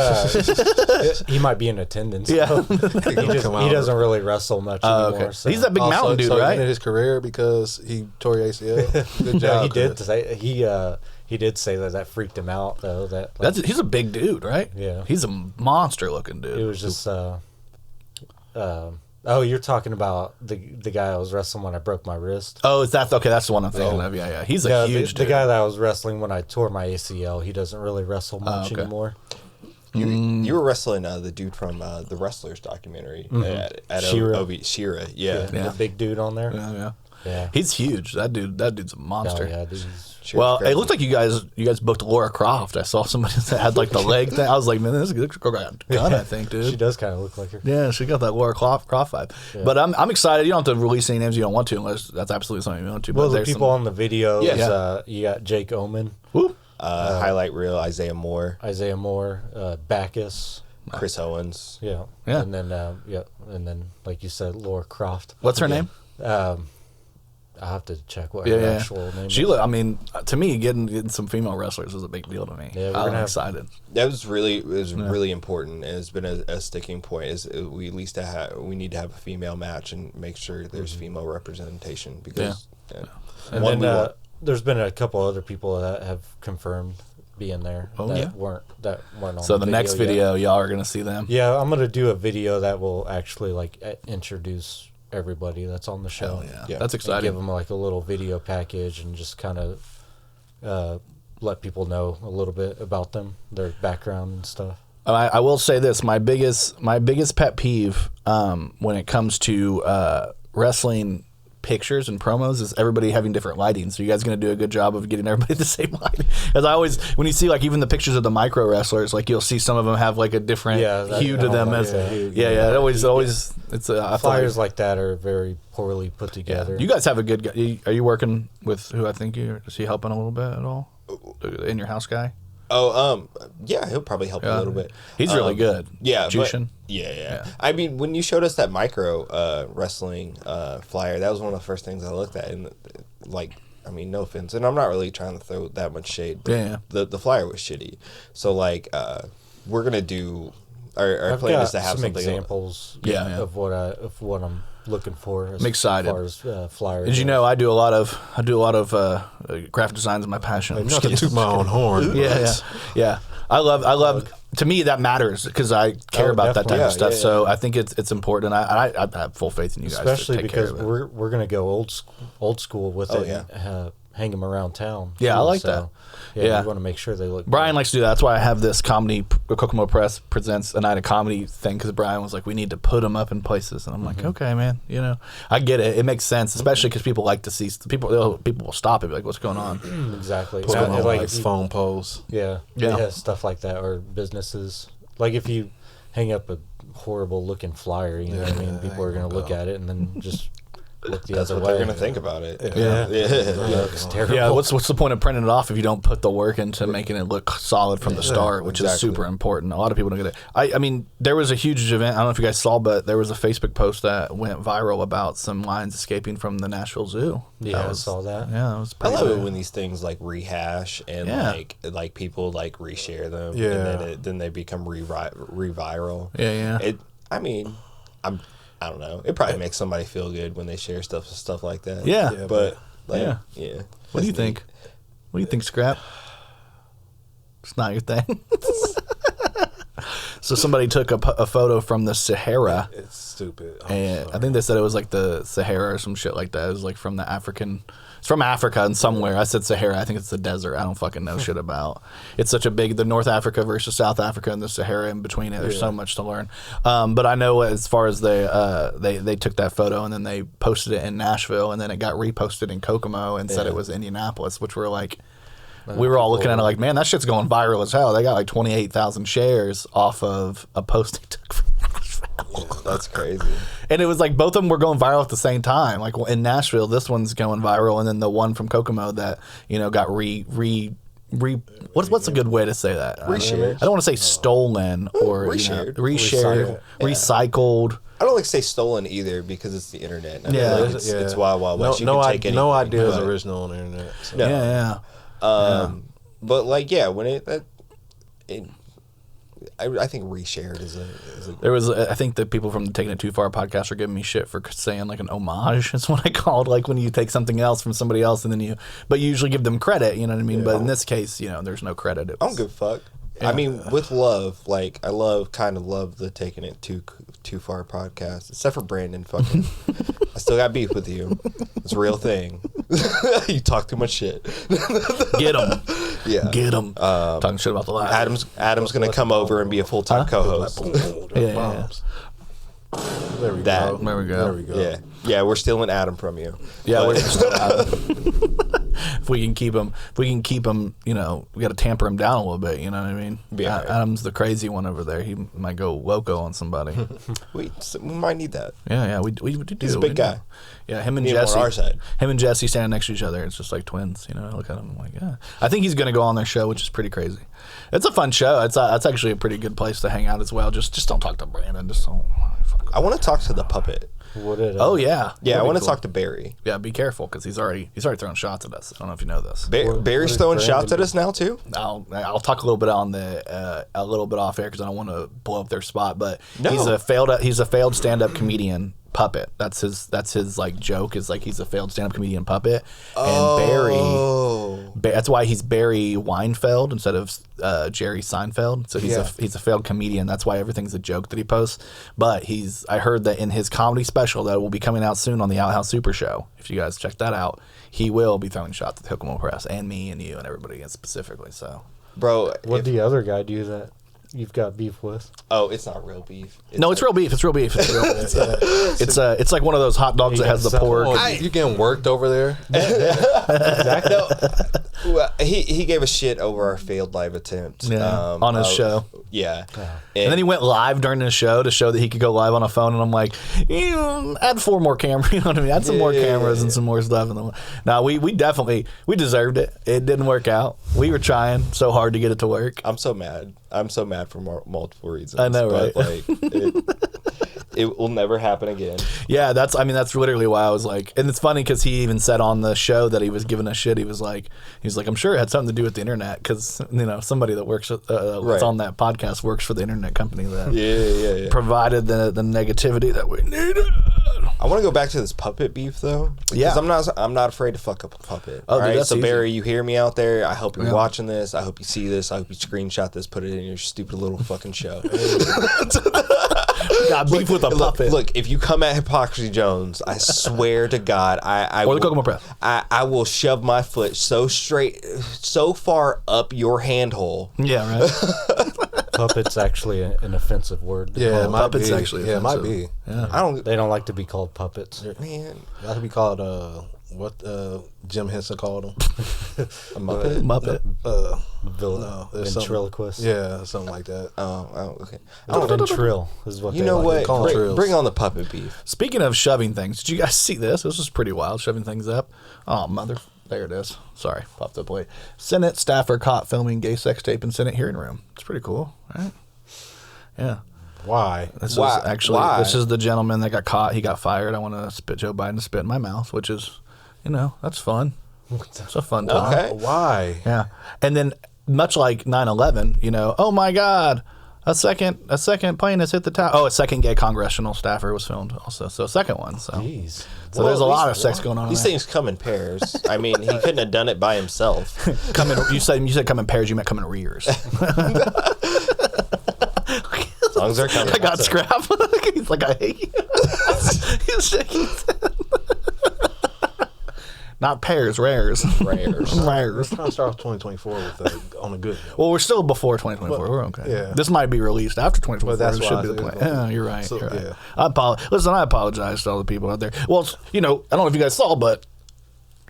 He might be in attendance. Yeah. though. he doesn't really wrestle much anymore. Okay. So. He's that big mountain dude, so right? He ended his career because he tore your ACL. Good No, job. he did Chris. say he did say that freaked him out though. That He's a big dude, right? Yeah. He's a monster looking dude. it was just oh, you're talking about the guy I was wrestling when I broke my wrist. Oh, is that okay? That's the one I'm thinking of. Yeah. He's a Yeah, huge the dude. guy that I was wrestling when I tore my ACL. He doesn't really wrestle much okay. anymore. You were wrestling the dude from the Wrestlers documentary at Shira. Shira. Yeah. Yeah. The big dude on there. Yeah. Yeah. He's huge. That dude's a monster. Oh, yeah, dude, he's- Shira's Well, crazy. it looked like you guys booked Laura Croft. I saw somebody that had like the leg thing. I was like, man, this girl got a gun, I think, dude. she does kind of look like her. Yeah, she got that Laura Croft vibe. Yeah. But I'm excited. You don't have to release any names you don't want to, unless that's absolutely something you want to. Well, but the there's people some, on the video is Yeah. you got Jake Oman, Woo. highlight reel Isaiah Moore, Isaiah Moore, Bacchus. Chris Owens. Yeah. Yeah. And then like you said, Laura Croft. What's her name? I'll have to check what Yeah, her yeah. actual name She, is. I mean, to me, getting some female wrestlers is a big deal to me. Yeah, we're I'm gonna have- excited. That was really important, and it's been a sticking point. Is we at least we need to have a female match and make sure there's female representation because And one, then there's been a couple other people that have confirmed being there that yeah. weren't on. So the next yet. video, y'all are gonna see them. Yeah, I'm gonna do a video that will actually like introduce everybody that's on the show. Hell yeah. Yeah. That's And exciting. give them like a little video package and just kind of let people know a little bit about them, their background and stuff. I will say this: my biggest pet peeve when it comes to wrestling pictures and promos is everybody having different lighting. So you guys going to do a good job of getting everybody the same lighting. Because I always, when you see like even the pictures of the micro wrestlers, like you'll see some of them have like a different hue to them. As it always it's I feel Flyers like that are very poorly put together. You guys have a good guy. Are you working with who I think you? Is he helping a little bit at all? The in your house guy. yeah, he'll probably help a little bit. He's really good. Yeah, Jushin. Yeah. I mean, when you showed us that micro wrestling flyer, that was one of the first things I looked at, and like, I mean, no offense, and I'm not really trying to throw that much shade, but Yeah. the flyer was shitty. So like, we're gonna do our I've plan got is to have some something. examples Yeah. of what I'm looking for. I'm excited. As far as flyers. As you know, I do a lot of graphic design is my passion. I'm just Not to kidding. toot my own horn. Yeah. I love. To me, that matters because I care about that type definitely. of stuff. Yeah. So I think it's important. I have full faith in you guys, especially to take care because of it. we're gonna go old school with Oh, it. yeah. And, hang them around town. Yeah, I like so, that. Yeah, Yeah. you want to make sure they look. Brian good. likes to do that. That's why I have this comedy, Kokomo Press presents a night of comedy thing, because Brian was like, we need to put them up in places. And I'm like, okay, man, you know, I get it. It makes sense, especially because people like to see, people will stop and be like, what's going on? Exactly. Put Yeah, on, like, like phone posts. yeah, Yeah. stuff like that, or businesses. Like if you hang up a horrible looking flyer, you know what I mean? People are going to look at it and then just look the That's other what way. they're gonna think about it. Yeah. It's terrible. Yeah, what's the point of printing it off if you don't put the work into making it look solid from the start, which is exactly. super important. A lot of people don't get it. I mean, there was a huge event. I don't know if you guys saw, but there was a Facebook post that went viral about some lions escaping from the Nashville Zoo. Yeah, I saw that. Yeah, that was I pretty love good. it when these things like rehash and Yeah. like people like reshare them. Yeah. And then they become reviral. Yeah, yeah. I mean, I don't know. It probably makes somebody feel good when they share stuff like that. Yeah. Yeah, But like, Yeah. yeah. What do you think? What do you think, Scrap? It's not your thing. So somebody took a photo from the Sahara, It's stupid. and I think they said it was like the Sahara or some shit like that. It was like from the it's from Africa and somewhere. I said Sahara. I think it's the desert. I don't fucking know shit about. It's such a big, the North Africa versus South Africa and the Sahara in between it. There's so much to learn. But I know as far as they took that photo and then they posted it in Nashville and then it got reposted in Kokomo and said it was Indianapolis, which were like, we were all looking at it like, man, that shit's going viral as hell. They got like 28,000 shares off of a post they took from Nashville. That's crazy. And it was like both of them were going viral at the same time. Like in Nashville, this one's going viral, and then the one from Kokomo that, you know, got what's a good way to say that? Reshared. I don't want to say stolen or Reshared. Reshared, recycled. I don't like to say stolen either because it's the internet. I mean, Yeah. like it's Wild Wild West. You no, can take no anything, idea is but- original on the internet. So. No. Yeah, But like, yeah, when I think reshared is a There was, I think the people from the Taking It Too Far podcast are giving me shit for saying like an homage. Is what I called, like when you take something else from somebody else and then but you usually give them credit. You know what I mean? But in this case, you know, there's no credit. I don't give a fuck. I mean, with love, like I love the Taking It Too Far podcast, except for Brandon. Fucking, I still got beef with you. It's a real thing. You talk too much shit. Get them. Yeah. Get them. Talking shit about the last. Adam's gonna come over and be a full-time co-host. Yeah. There we That- go. There we go. There we go. Yeah, we're stealing Adam from you. Yeah, But- we're just if we can keep him, you know, we got to tamper him down a little bit. You know what I mean? Yeah, right. Adam's the crazy one over there. He might go loco on somebody. we might need that. Yeah, we do. He's a big guy. Yeah, him and Need him on Jesse. our side. Him and Jesse standing next to each other. It's just like twins. You know, I look at him I'm like, yeah. I think he's gonna go on their show, which is pretty crazy. It's a fun show. It's actually a pretty good place to hang out as well. Just don't talk to Brandon. Just don't. I want to talk to the puppet. What did? Oh yeah. Yeah, I That'd be want to cool. talk to Barry. Yeah, be careful because he's already throwing shots at us. I don't know if you know this. Barry's did throwing Brandon shots at do? us now too. I'll talk a little bit on the a little bit off air because I don't want to blow up their spot. But No. he's a failed stand up comedian puppet. That's his like joke is like he's a failed stand up comedian puppet. And that's why he's Barry Weinfeld instead of Jerry Seinfeld. So he's a failed comedian. That's why everything's a joke that he posts. But I heard that in his comedy special that will be coming out soon on the Outhouse Super Show. If you guys check that out, he will be throwing shots at the Kokomo Press and me and you and everybody specifically. So Bro, What the other guy do that you've got beef with? it's not real beef. no, it's real beef. It's real beef. It's real. It's like one of those hot dogs that has the pork. Oh, you getting worked over there? Well, he gave a shit over our failed live attempt. On his show. Yeah. And then he went live during the show to show that he could go live on a phone. And I'm like, add 4 more cameras. You know what I mean? Add some more cameras and some more stuff. No, we deserved it. It didn't work out. We were trying so hard to get it to work. I'm so mad. I'm so mad for multiple reasons. I know, but, right? Like, it will never happen again. Yeah, that's literally why I was like, and it's funny because he even said on the show that he was giving us shit. He was like, I'm sure it had something to do with the internet because somebody that works that's on that podcast works for the internet company that Yeah. provided the negativity that we needed. I want to go back to this puppet beef though. Yeah. Because I'm not afraid to fuck up a puppet. Oh, all dude, right. that's So easy. Barry, you hear me out there? I hope you're Yeah. watching this. I hope you see this. I hope you screenshot this, put it in your stupid little fucking show. Got beef with a puppet. Look, if you come at Hypocrisy Jones, I swear to God, I Or will, the Kokomo Press. I will shove my foot so far up your handhole. Yeah, right. Puppet's actually an offensive word. Yeah, it might puppets be. actually Yeah, it might offensive. be. Yeah. They don't like to be called puppets. Man, That could be called what Jim Henson called him. a Muppet. Muppet. Ventriloquist. Yeah, something like that. Oh, okay. Ventril is what You they know like what? to call Call it. trills. Bring on the puppet beef. Speaking of shoving things, did you guys see this? This was pretty wild, shoving things up. Oh, mother. There it is. Sorry, popped up late. Senate staffer caught filming gay sex tape in Senate hearing room. It's pretty cool, right? Yeah. Why? This Why? is actually, Why? this is the gentleman that got caught. He got fired. I want to spit Joe Biden to spit in my mouth, which is, that's fun. It's a fun time. Okay. Why? Yeah. And then much like 9/11, oh my God, a second plane has hit the tower. Oh, a second gay congressional staffer was filmed also. So a second one. So, Jeez. so there's a lot of sex going on. These there. things come in pairs. I mean, he couldn't have done it by himself. Come in. You said come in pairs. You meant come in rears. Songs are coming. I got scrap. He's like, I hate you. He's shaking his head. Not pairs, rares. Rares. We're Rares. trying to start off 2024 on a good note. Well, we're still before 2024. We're okay. yeah. This might be released after 2024. But that's It why should I be the said plan. it's gonna Yeah, be- you're right. so, you're right. yeah. I apologize to all the people out there. Well, I don't know if you guys saw, but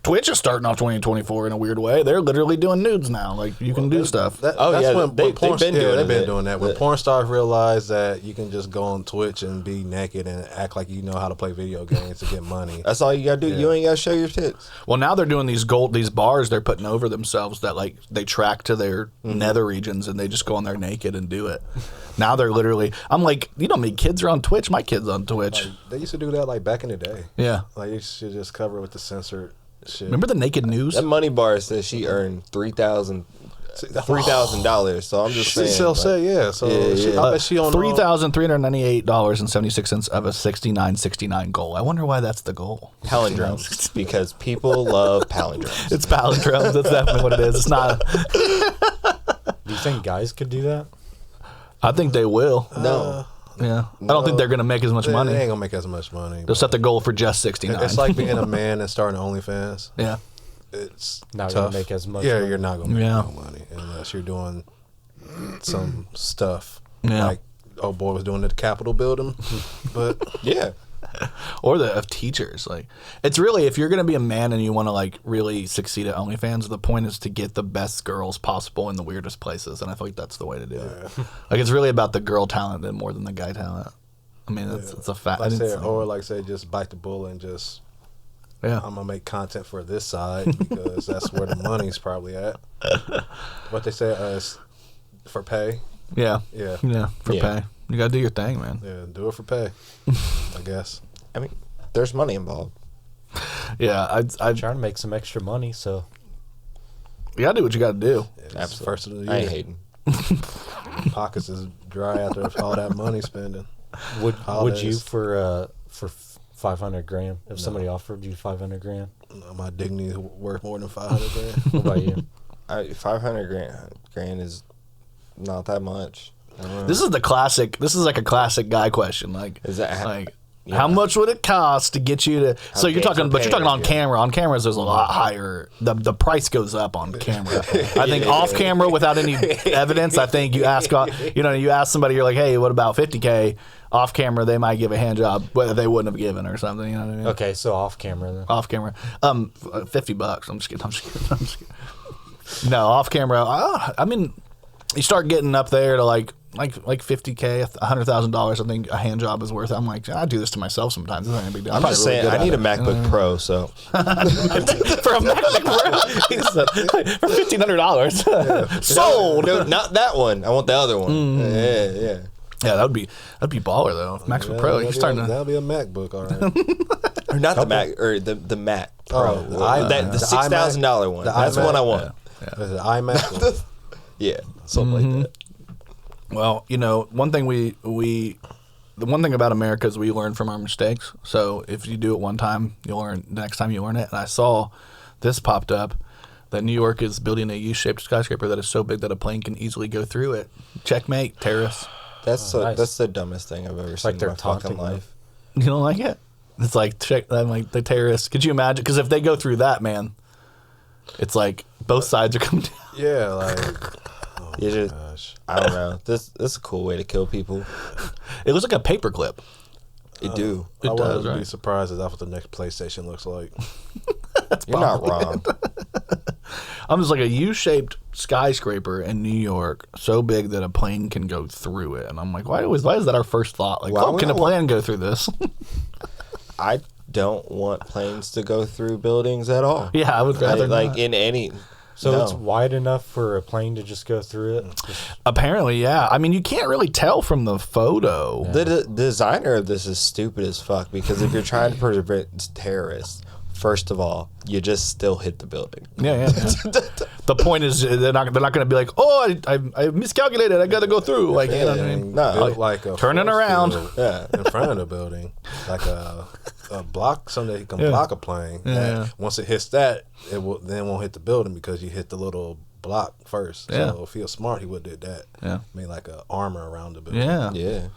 Twitch is starting off 2024 in a weird way. They're literally doing nudes now. Like, you can do stuff. That's yeah, when they've porn, been doing they've been it. doing that. When porn stars realize that you can just go on Twitch and be naked and act like you know how to play video games to get money. That's all you gotta do. You ain't gotta show your tits. Well, now they're doing these bars they're putting over themselves that like they track to their nether regions and they just go on there naked and do it. Now they're literally, I'm like, how many kids are on Twitch? My kid's on Twitch. They used to do that like back in the day. Yeah. Like you should just cover it with the censored shit. Remember the naked news? That money bar says she earned $3,000. So I'm just She saying. still like, said yeah. So Yeah. I bet she on $3,398.76 of a $69.69 goal. I wonder why that's the goal. palindromes because people love palindromes. It's palindromes. That's definitely what it is. It's not. Do you think guys could do that? I think they will. No. Yeah. I don't think they're going to make as much They money. ain't gonna make as much money. They'll set the goal for just 69. It's like being a man and starting OnlyFans. yeah. It's Not tough. gonna make as much Yeah, money. you're not gonna make Yeah. no money unless you're doing some stuff. Yeah. Like old boy was doing at the Capitol building, but Yeah. Or of teachers. Like, it's really, if you're going to be a man and you want to like really succeed at OnlyFans, the point is to get the best girls possible in the weirdest places. And I feel like that's the way to do it. Like, it's really about the girl talent than more than the guy talent. I mean, it's a fact. like say, or like say just bite the bullet and just yeah. I'm gonna make content for this side because that's where the money's probably at. What they say is for pay. Yeah. Yeah. Yeah. For Yeah. pay. You got to do your thing, man. Yeah, do it for pay. I guess. I mean, there's money involved. Yeah. I'm trying to make some extra money, so You got to do what you got to do. It's Absolutely. First of the I year. ain't hating. Pockets is dry after all that money spending. would you Holidays. for $500,000 if somebody offered you $500,000? My dignity is worth more than 500 grand. What about you? 500 grand is not that much. This is the classic. This is like a classic guy question. Like, Is that like yeah. how much would it cost to get you to? So you're gay talking, for but you're talking on payers, camera. On cameras, there's a lot higher. The price goes up on camera. I think off camera, without any evidence, I think you ask, you ask somebody, you're like, hey, what about $50K? Off camera, they might give a hand job, but they wouldn't have given or something. You know what I mean? Okay, so off camera then. Off camera, $50. I'm just kidding. No, off camera. I mean, you start getting up there to like $50K, $100,000. I think a hand job is worth it. I'm like, I do this to myself sometimes. It's not a big deal. I'm just saying, I need a MacBook Pro, so for a MacBook Pro. He said, for $1,500. Sold. no, not that one. I want the other one. Yeah. Yeah, that'd be baller though. MacBook Pro. You're starting to. That'll be a MacBook, all right. Or not the Mac, or the Mac Pro. the iMac. The $6,000 one. That's the one I want. Is it iMac? Yeah, something like that. Well, one thing the one thing about America is we learn from our mistakes. So if you do it one time, you'll learn the next time you learn it. And I saw this popped up that New York is building a U-shaped skyscraper that is so big that a plane can easily go through it. Checkmate, terrorists. That's nice. that's the dumbest thing I've ever seen in they're my fucking taunting them. life. You don't like it? It's like the terrorists. Could you imagine? Because if they go through that, man, it's like both sides are coming down. Yeah, like. You just, Gosh. I don't know. This is a cool way to kill people. It looks like a paperclip. It do. It I does, wouldn't be right? surprised if that's what the next PlayStation looks like. You're not wrong. I'm just like a U-shaped skyscraper in New York, so big that a plane can go through it. And I'm like, why is that our first thought? Like, Why oh, would can a I plane go through this? I don't want planes to go through buildings at all. Yeah, I would rather like not. in any. So no. it's wide enough for a plane to just go through it? Apparently, yeah. I mean, you can't really tell from the photo. The designer of this is stupid as fuck because if you're trying to prevent terrorists, first of all, you just still hit the building. Yeah. The point is, they're not going to be like, oh, I miscalculated. I got to go through. Like, you know what I mean? No. Built like a Turning force around. field Yeah. in front of the building, like a block. Something that can block a plane. Yeah. That once it hits that, then won't hit the building because you hit the little block first. Yeah. So if he was smart, he would have did that. Yeah. Made like a armor around the building. Yeah. Yeah.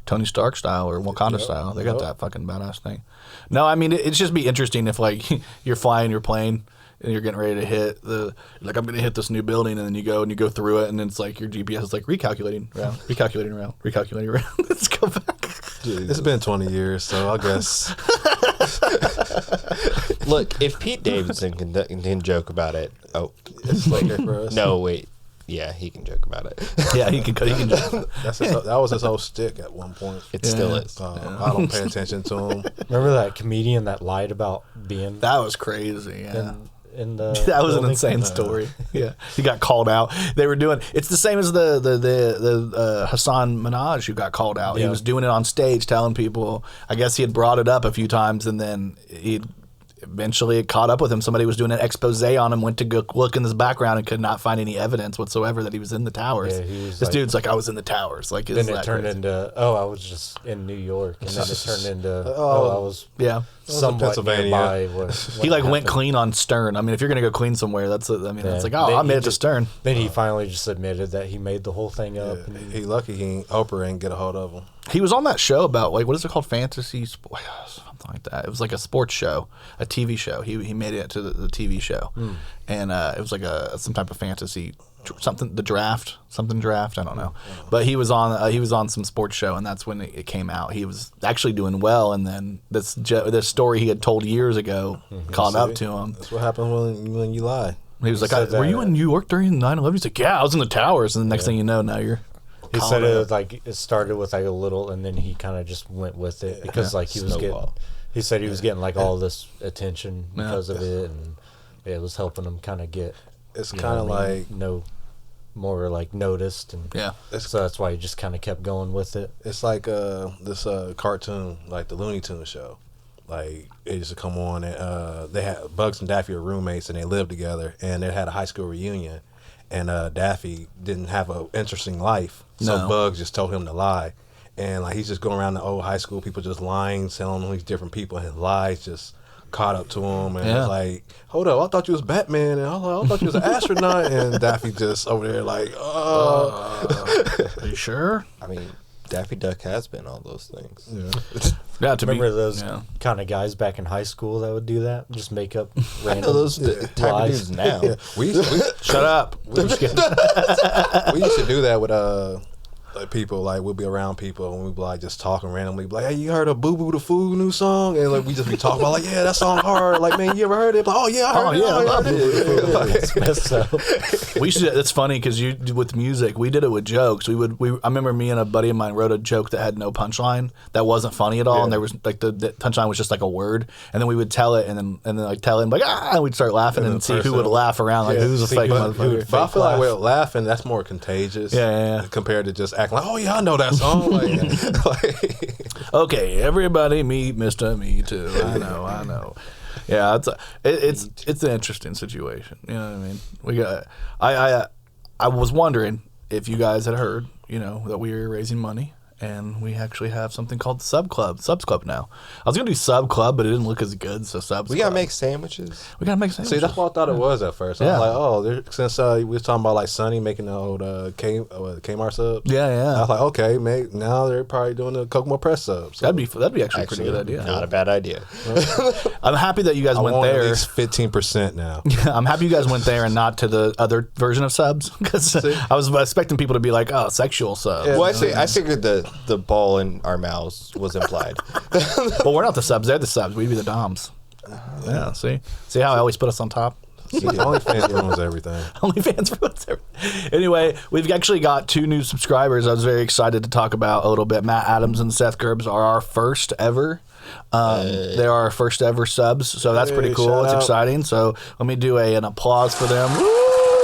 Tony Stark style or Wakanda Yep. style. They got Yep. that fucking badass thing. No, I mean, it's just be interesting if, like, you're flying your plane and you're getting ready to hit I'm going to hit this new building, and then you go through it, and then it's like your GPS is like recalculating around. Let's go back. It's been 20 years, so I guess. Look, if Pete Davidson can joke about it. Oh, It's like that for us. no, wait. Yeah, he can joke about it. Yeah, he can just, That was his whole stick at one point. It still is. I don't pay attention to him. Remember that comedian that lied about being that was crazy. Yeah. in the That was an building? insane story. Yeah, he got called out. They were doing. It's the same as the Hassan Minaj who got called out. He Yeah. was doing it on stage, telling people. I guess he had brought it up a few times, and then eventually it caught up with him. Somebody was doing an expose on him. Went to go look in his background and could not find any evidence whatsoever that he was in the towers. Yeah, he was this like- dude's like, I was in the towers. Like, Then isn't it that turned crazy? into, I was just in New York. And then it turned into, I was Yeah. somewhat Pennsylvania. nearby. He like went clean on Stern. I mean, if you're gonna go clean somewhere, it's like, oh, Then I made he it to just- Stern. Then he finally just admitted that he made the whole thing up. Yeah, he lucky Oprah ain't get a hold of him. He was on that show about, like, what is it called? Fantasy, something like that. It was like a sports show, a TV show. He made it to the TV show, and it was like some type of fantasy, something draft. I don't know, but he was on some sports show, and that's when it came out. He was actually doing well, and then this story he had told years ago caught up to him. That's what happens when you lie. He was like, said "Were you that- in New York during 9/11?" He's like, "Yeah, I was in the towers." And the next thing you know, now you're. He calling said it. it was like it started with like a little, and then he kind of just went with it because like he was getting. Snowball. He said he was getting like all this attention because of it, and it was helping him kind of get. It's you know kind of what I mean, like more like noticed, and Yeah. so that's why he just kind of kept going with it. it's like this cartoon, like the Looney Tunes show. Like it used to come on, and they had Bugs and Daffy were roommates, and they lived together, and they had a high school reunion, and Daffy didn't have an interesting life, so No. Bugs just told him to lie, and like he's just going around the old high school, people just lying, telling him these different people, and his lies just caught up to him, and Yeah. it's like, hold up, I thought you was Batman, and I thought you was an astronaut, and Daffy just over there like, Are you sure? I mean, Daffy Duck has been all those things. Yeah. To Remember be, those Yeah. kind of guys back in high school that would do that, just make up I random know those type of lies. dudes now. we used to, Shut up. we used to do that with like people, like we'll be around people and we'd be like just talking randomly, be like, hey, you heard of Boo Boo the Food new song? And like we just be talking about like, yeah, that song hard. Like, man, you ever heard it? Like, oh yeah, I heard it. I love it. So We used to. It's funny because with music, we did it with jokes. I remember me and a buddy of mine wrote a joke that had no punchline, that wasn't funny at all, and there was like the punchline was just like a word, and then we would tell it, and then like tell it, and like and we'd start laughing and see who would laugh around, like who's a See, fake but motherfucker. I feel like we're laughing. That's more contagious. Yeah. Compared to just acting like, oh yeah, I know that song. Like, Okay, everybody meet Mr. Me Too. I know. Yeah, it's an interesting situation. You know what I mean? We got. I was wondering if you guys had heard, that we were raising money, and we actually have something called Subs Club now. I was gonna do Sub Club, but it didn't look as good, so Subs. We Club. gotta make sandwiches. We gotta make sandwiches. See, that's what I thought it was at first. I was like, oh, since we was talking about like Sonny making the old Kmart subs. Yeah. I was like, okay, now they're probably doing the Kokomo Press subs. So. That'd be actually a pretty good idea. Not a bad idea. I'm happy that you guys went want there. At least 15% now. I'm happy you guys went there and not to the other version of Subs, because I was expecting people to be like, oh, sexual Subs. Well, I figured the ball in our mouths was implied. Well, we're not the Subs; they're the Subs. We'd be the Doms. Yeah. See how I always put us on top. OnlyFans ruins everything. OnlyFans ruins everything. Anyway, we've actually got 2 new subscribers. I was very excited to talk about a little bit. Matt Adams and Seth Gerbs are our first ever. They are our first ever subs, so that's pretty cool. It's exciting. So let me do an applause for them. Woo!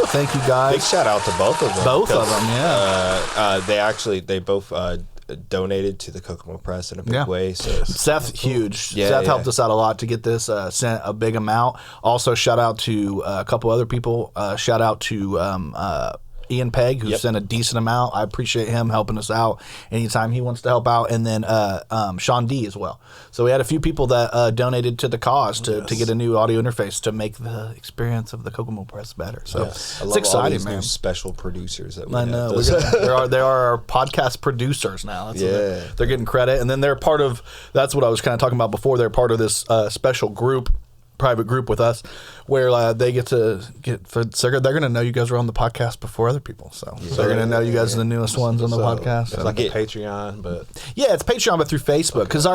Thank you, guys. Big shout out to both of them. Both of them, yeah. They both donated to the Kokomo Press in a big way. So Seth, huge. Yeah, Seth helped us out a lot to get this sent a big amount. Also, shout out to a couple other people. Shout out to Ian Pegg, who sent a decent amount. I appreciate him helping us out anytime he wants to help out. And then Sean D as well. So we had a few people that donated to the cause to get a new audio interface to make the experience of the Kokomo Press better. So I love it's exciting, all these man. New special producers that we I have. know. They are our podcast producers now. That's what they're getting credit. And then they're part of, that's what I was kind of talking about before, they're part of this special group, private group with us, where they get to they're going to know you guys are on the podcast before other people. So they're going to know you guys are the newest ones on the podcast. It's like a Patreon, but yeah, it's Patreon, but through Facebook, because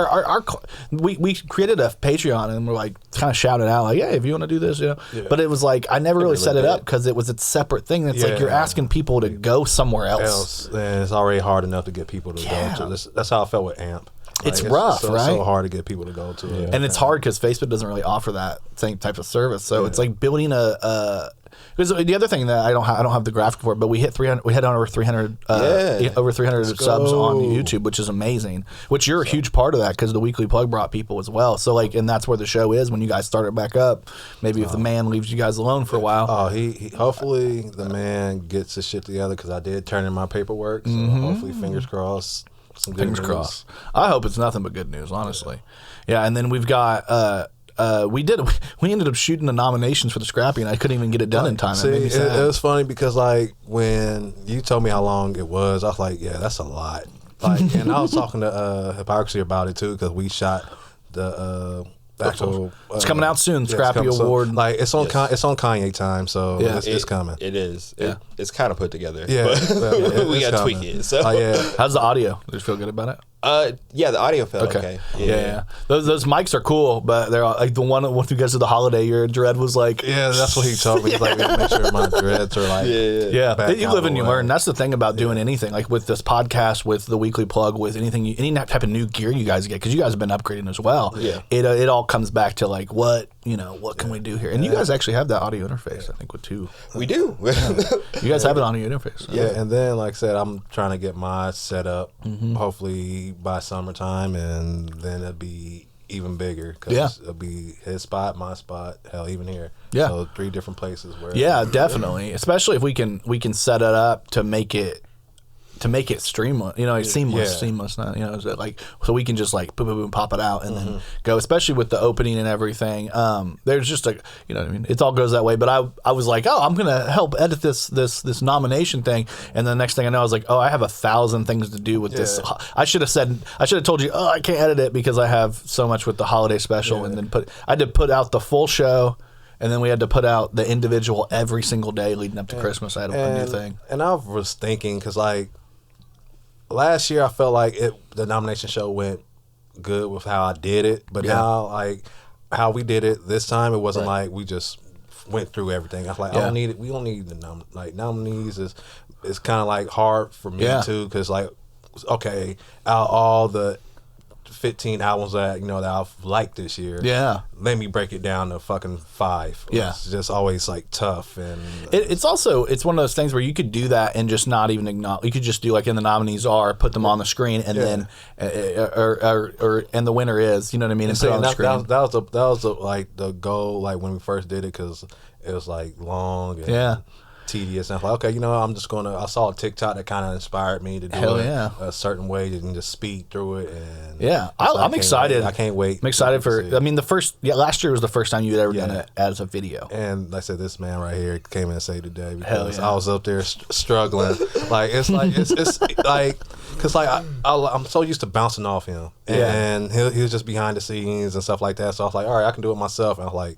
we created a Patreon and we're like kind of shouting out like, hey, if you want to do this, But it was like I never really set it up because it was a separate thing. It's like you're asking people to go somewhere else. And it's already hard enough to get people to go to this. That's how I felt with AMP. It's rough, right? It's so hard to get people to go to it. And it's hard because Facebook doesn't really offer that same type of service. So it's like building because the other thing that I don't have the graphic for it, but we hit 300. We hit on over 300 subs on YouTube, which is amazing. Which you're a huge part of that because the Weekly Plug brought people as well. So and that's where the show is when you guys start it back up. Maybe if the man leaves you guys alone for a while. Oh, he hopefully the man gets his shit together because I did turn in my paperwork. So hopefully, fingers crossed. Some good Fingers news. crossed. I hope it's nothing but good news, honestly. Yeah, and then we've got we ended up shooting the nominations for the Scrappy, and I couldn't even get it done in time. See, it made me sad. It was funny because when you told me how long it was, I was like, yeah, that's a lot. And I was talking to Hypocrisy about it too because we shot the actual. It's coming out soon. Scrappy Award. So, it's on Kanye time, so it's coming. It is. Yeah. It's kind of put together. Yeah, but we got to tweak it. So How's the audio? Did you feel good about it? Yeah, the audio felt okay. Yeah. Those mics are cool, but they're like the one with you guys to the holiday year. Dread was like, yeah, that's what he told me. He's like, make sure my dreads are like, You live and you learn. That's the thing about doing anything, like with this podcast, with the Weekly Plug, with any type of new gear you guys get, because you guys have been upgrading as well. Yeah, it all comes back to like what can we do here? And you guys actually have that audio interface, I think, with 2. We do. You guys have an audio interface. Yeah, and then like I said, I'm trying to get my set up. Hopefully by summertime, and then it'll be even bigger because it'll be his spot, my spot, hell, even here. Yeah, so 3 different places where. Yeah, definitely. Especially if we can set it up to make it streamless, seamless. So we can just like boom, boom, boom, pop it out and then go. Especially with the opening and everything. There's just it all goes that way. But I was like, I'm gonna help edit this nomination thing, and the next thing I know, I was like, I have 1,000 things to do with this. I should have told you, I can't edit it because I have so much with the holiday special, and then I had to put out the full show. And then we had to put out the individual every single day leading up to Christmas. I had a new thing. And I was thinking, because last year I felt like the nomination show went good with how I did it. But now, how we did it this time, it wasn't like we just went through everything. I was like, we don't need the nominees. It's kind of like hard for me too, because out all the 15 albums that that I've liked this year. Yeah, let me break it down to fucking 5. Yeah, it's just always tough, and it's one of those things where you could do that and just not even acknowledge. You could just do in the nominees are, put them on the screen, and then and the winner is, you know what I mean, and put it on the screen. That was the goal when we first did it, because it was long. And tedious. And I'm like, okay, I'm just gonna. I saw a TikTok that kind of inspired me to do a certain way and just speed through it. And I'm excited. I can't wait. I'm excited for. I mean, last year was the first time you had ever done it as a video. And like I said, this man right here came in and saved the day because I was up there struggling. it's like because I'm so used to bouncing off him, and he was just behind the scenes and stuff like that. So I was like, all right, I can do it myself. And I was like,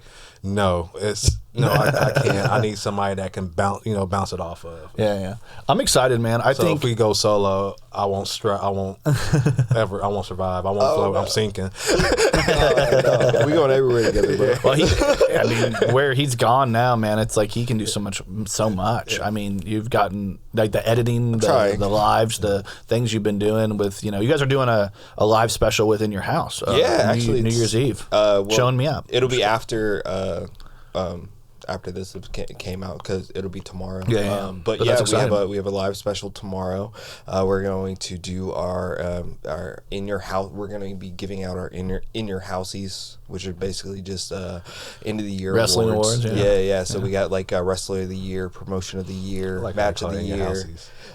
I can't. I need somebody that can bounce it off of. Yeah. I'm excited, man. I think if we go solo, I won't survive. I won't float. I'm sinking. No. We going everywhere together, bro. Well, where he's gone now, man, it's like he can do so much. I mean, you've gotten like the editing, the lives, the things you've been doing with, you guys are doing a live special within your house. Actually, New Year's Eve. Showing me up. It'll be after this came out because it'll be tomorrow. But we have a live special tomorrow. We're going to do our in your house. We're going to be giving out our in your houseies, which are basically just end of the year wrestling awards. So we got like Wrestler of the Year, Promotion of the Year, Match of the Year.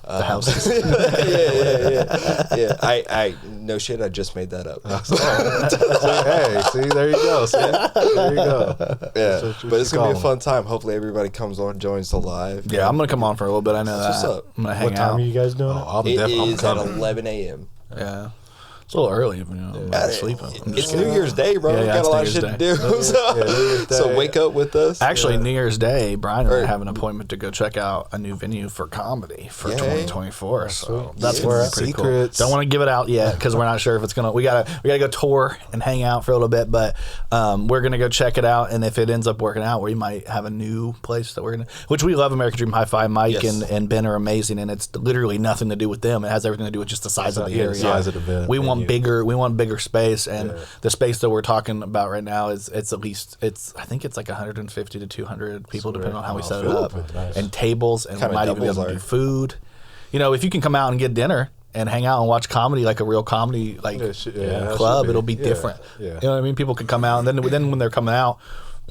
The houses. Yeah. I no shit. I just made that up. Hey, see, there you go. There you go. Yeah, but it's gonna be a fun time. Hopefully, everybody comes on, joins the live. Yeah, I'm gonna come on for a little bit. I know that. What's up? I'm gonna hang What time out. are you guys doing it? It is at 11 a.m. Yeah. It's a little early, I'm sleeping. It's New Year's Day, bro. We got a lot of shit to do. So wake up with us. Actually, New Year's Day, Brian and I have an appointment to go check out a new venue for comedy for 2024. So that's going to be pretty cool. Don't want to give it out yet because we're not sure if it's going to. We gotta go tour and hang out for a little bit, but we're going to go check it out. And if it ends up working out, we might have a new place that we're going to. Which we love American Dream Hi-Fi. Mike and Ben are amazing, and it's literally nothing to do with them. It has everything to do with just the size of the area. The size of the venue. We want bigger space, and the space that we're talking about right now is I think it's like 150 to 200 people depending on how we set it up. Nice. And tables, and we might even be able to do food. If you can come out and get dinner and hang out and watch comedy like a real comedy club, it'll be different. You know what I mean? People can come out, and then when they're coming out,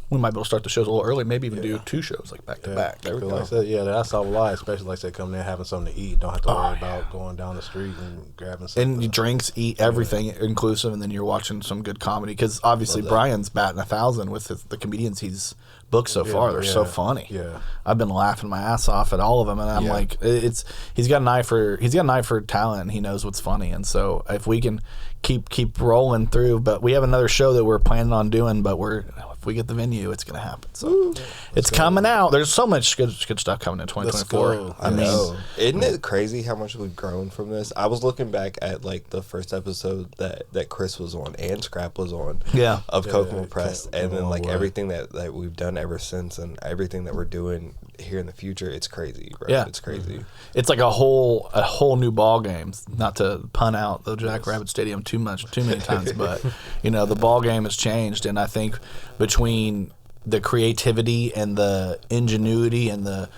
we might be able to start the shows a little early, maybe even do 2 shows like back to back. There we go. Like I said, that's all a lot, especially like I said, coming there having something to eat. Don't have to worry about going down the street and grabbing something. And you drinks, eat, everything inclusive, and then you're watching some good comedy. Because obviously Brian's batting 1,000 with the comedians he's booked so far. They're so funny. Yeah, I've been laughing my ass off at all of them, and I'm like, he's got an eye for talent, and he knows what's funny. And so if we can keep rolling through, but we have another show that we're planning on doing, but if we get the venue, it's gonna happen. So it's coming out. There's so much good stuff coming in 2024. I mean, isn't it crazy how much we've grown from this? I was looking back at like the first episode that Chris was on and Scrap was on of Kokomo Press, and then like everything that we've done ever since, and everything that we're doing here in the future. It's crazy, bro. It's crazy. It's like a whole new ball game. Not to pun out the Jackrabbits Stadium too many times, but the ball game has changed, and I think between the creativity and the ingenuity and the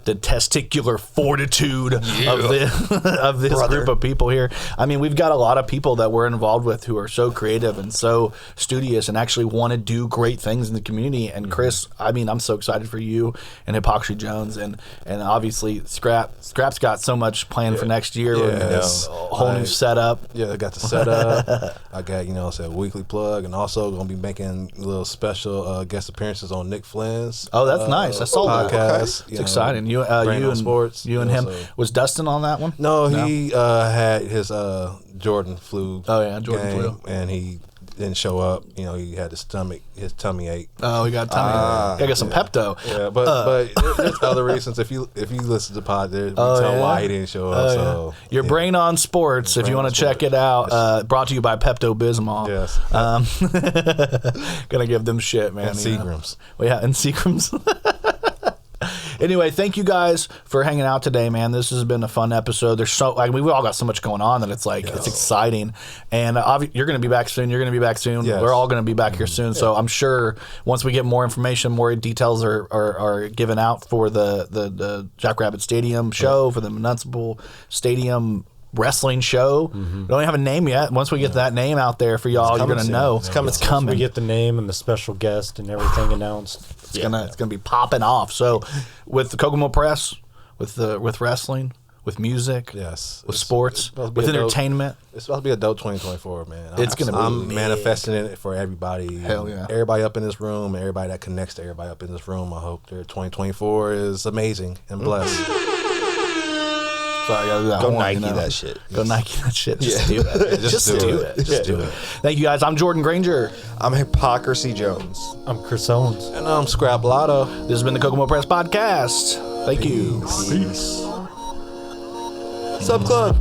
the testicular fortitude of this group of people here. I mean, we've got a lot of people that we're involved with who are so creative and so studious and actually want to do great things in the community. And Chris, I mean, I'm so excited for you and Hypocrisy Jones, and obviously Scrap's got so much planned for next year. A whole new setup. Yeah, I got the setup. I got a weekly plug, and also going to be making little special guest appearances on Nick Flynn's. Oh, that's nice. I saw that. Podcast. It's exciting. You and sports. You and him. Was Dustin on that one? No, he had his Jordan flu. Oh yeah, Jordan flu, and he didn't show up. He had his tummy ache. Oh, he got tummy. Gotta get some Pepto. Yeah, but there's other reasons. If you listen to the pod, we tell why he didn't show up. So your brain on sports. If you want to check it out, brought to you by Pepto Bismol. Yes. Gonna give them shit, man. And Seagrams. Well, yeah, and Seagrams. Anyway, thank you guys for hanging out today, man. This has been a fun episode. We've all got so much going on that it's like it's exciting. And you're going to be back soon. You're going to be back soon. Yes. We're all going to be back here soon. So I'm sure once we get more information, more details are given out for the Jackrabbits Stadium show, for the Municipal Stadium wrestling show. We don't even have a name yet. Once we get that name out there for y'all, you're gonna know it's coming. We get the name and the special guest and everything announced. It's gonna be popping off. So with the Kokomo Press, with wrestling, with music, with sports, with entertainment. It's supposed to be a dope 2024, man. I'm manifesting it for everybody. Hell yeah. Everybody up in this room, everybody that connects to everybody up in this room. I hope their 2024 is amazing and blessed. Sorry, I gotta do that. Go Nike that shit. Go Nike that shit. Just do it. Just do it. Just do it. Thank you guys. I'm Jordan Grainger. I'm Hypocrisy Jones. I'm Chris Owens. And I'm Scrap Lotto. This has been the Kokomo Press Podcast. Thank you. Peace. Sub Club.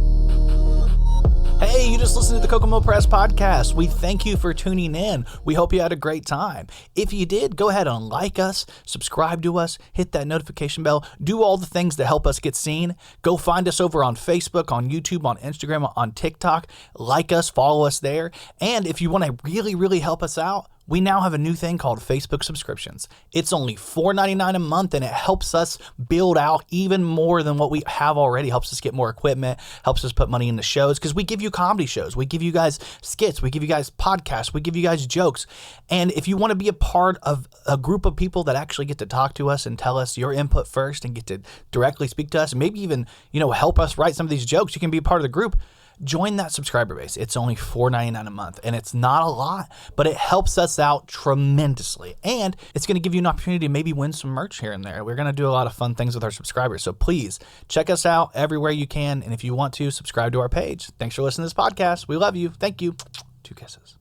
Hey, you just listened to the Kokomo Press Podcast. We thank you for tuning in. We hope you had a great time. If you did, go ahead and like us, subscribe to us, hit that notification bell, do all the things to help us get seen. Go find us over on Facebook, on YouTube, on Instagram, on TikTok. Like us, follow us there. And if you want to really, really help us out, we now have a new thing called Facebook subscriptions. It's only $4.99 a month, and it helps us build out even more than what we have already. Helps us get more equipment, helps us put money into shows, because we give you comedy shows. We give you guys skits. We give you guys podcasts. We give you guys jokes. And if you want to be a part of a group of people that actually get to talk to us and tell us your input first and get to directly speak to us, and maybe even, help us write some of these jokes, you can be a part of the group. Join that subscriber base. It's only $4.99 a month, and it's not a lot, but it helps us out tremendously. And it's going to give you an opportunity to maybe win some merch here and there. We're going to do a lot of fun things with our subscribers. So please check us out everywhere you can. And if you want to, subscribe to our page. Thanks for listening to this podcast. We love you. Thank you. 2 kisses.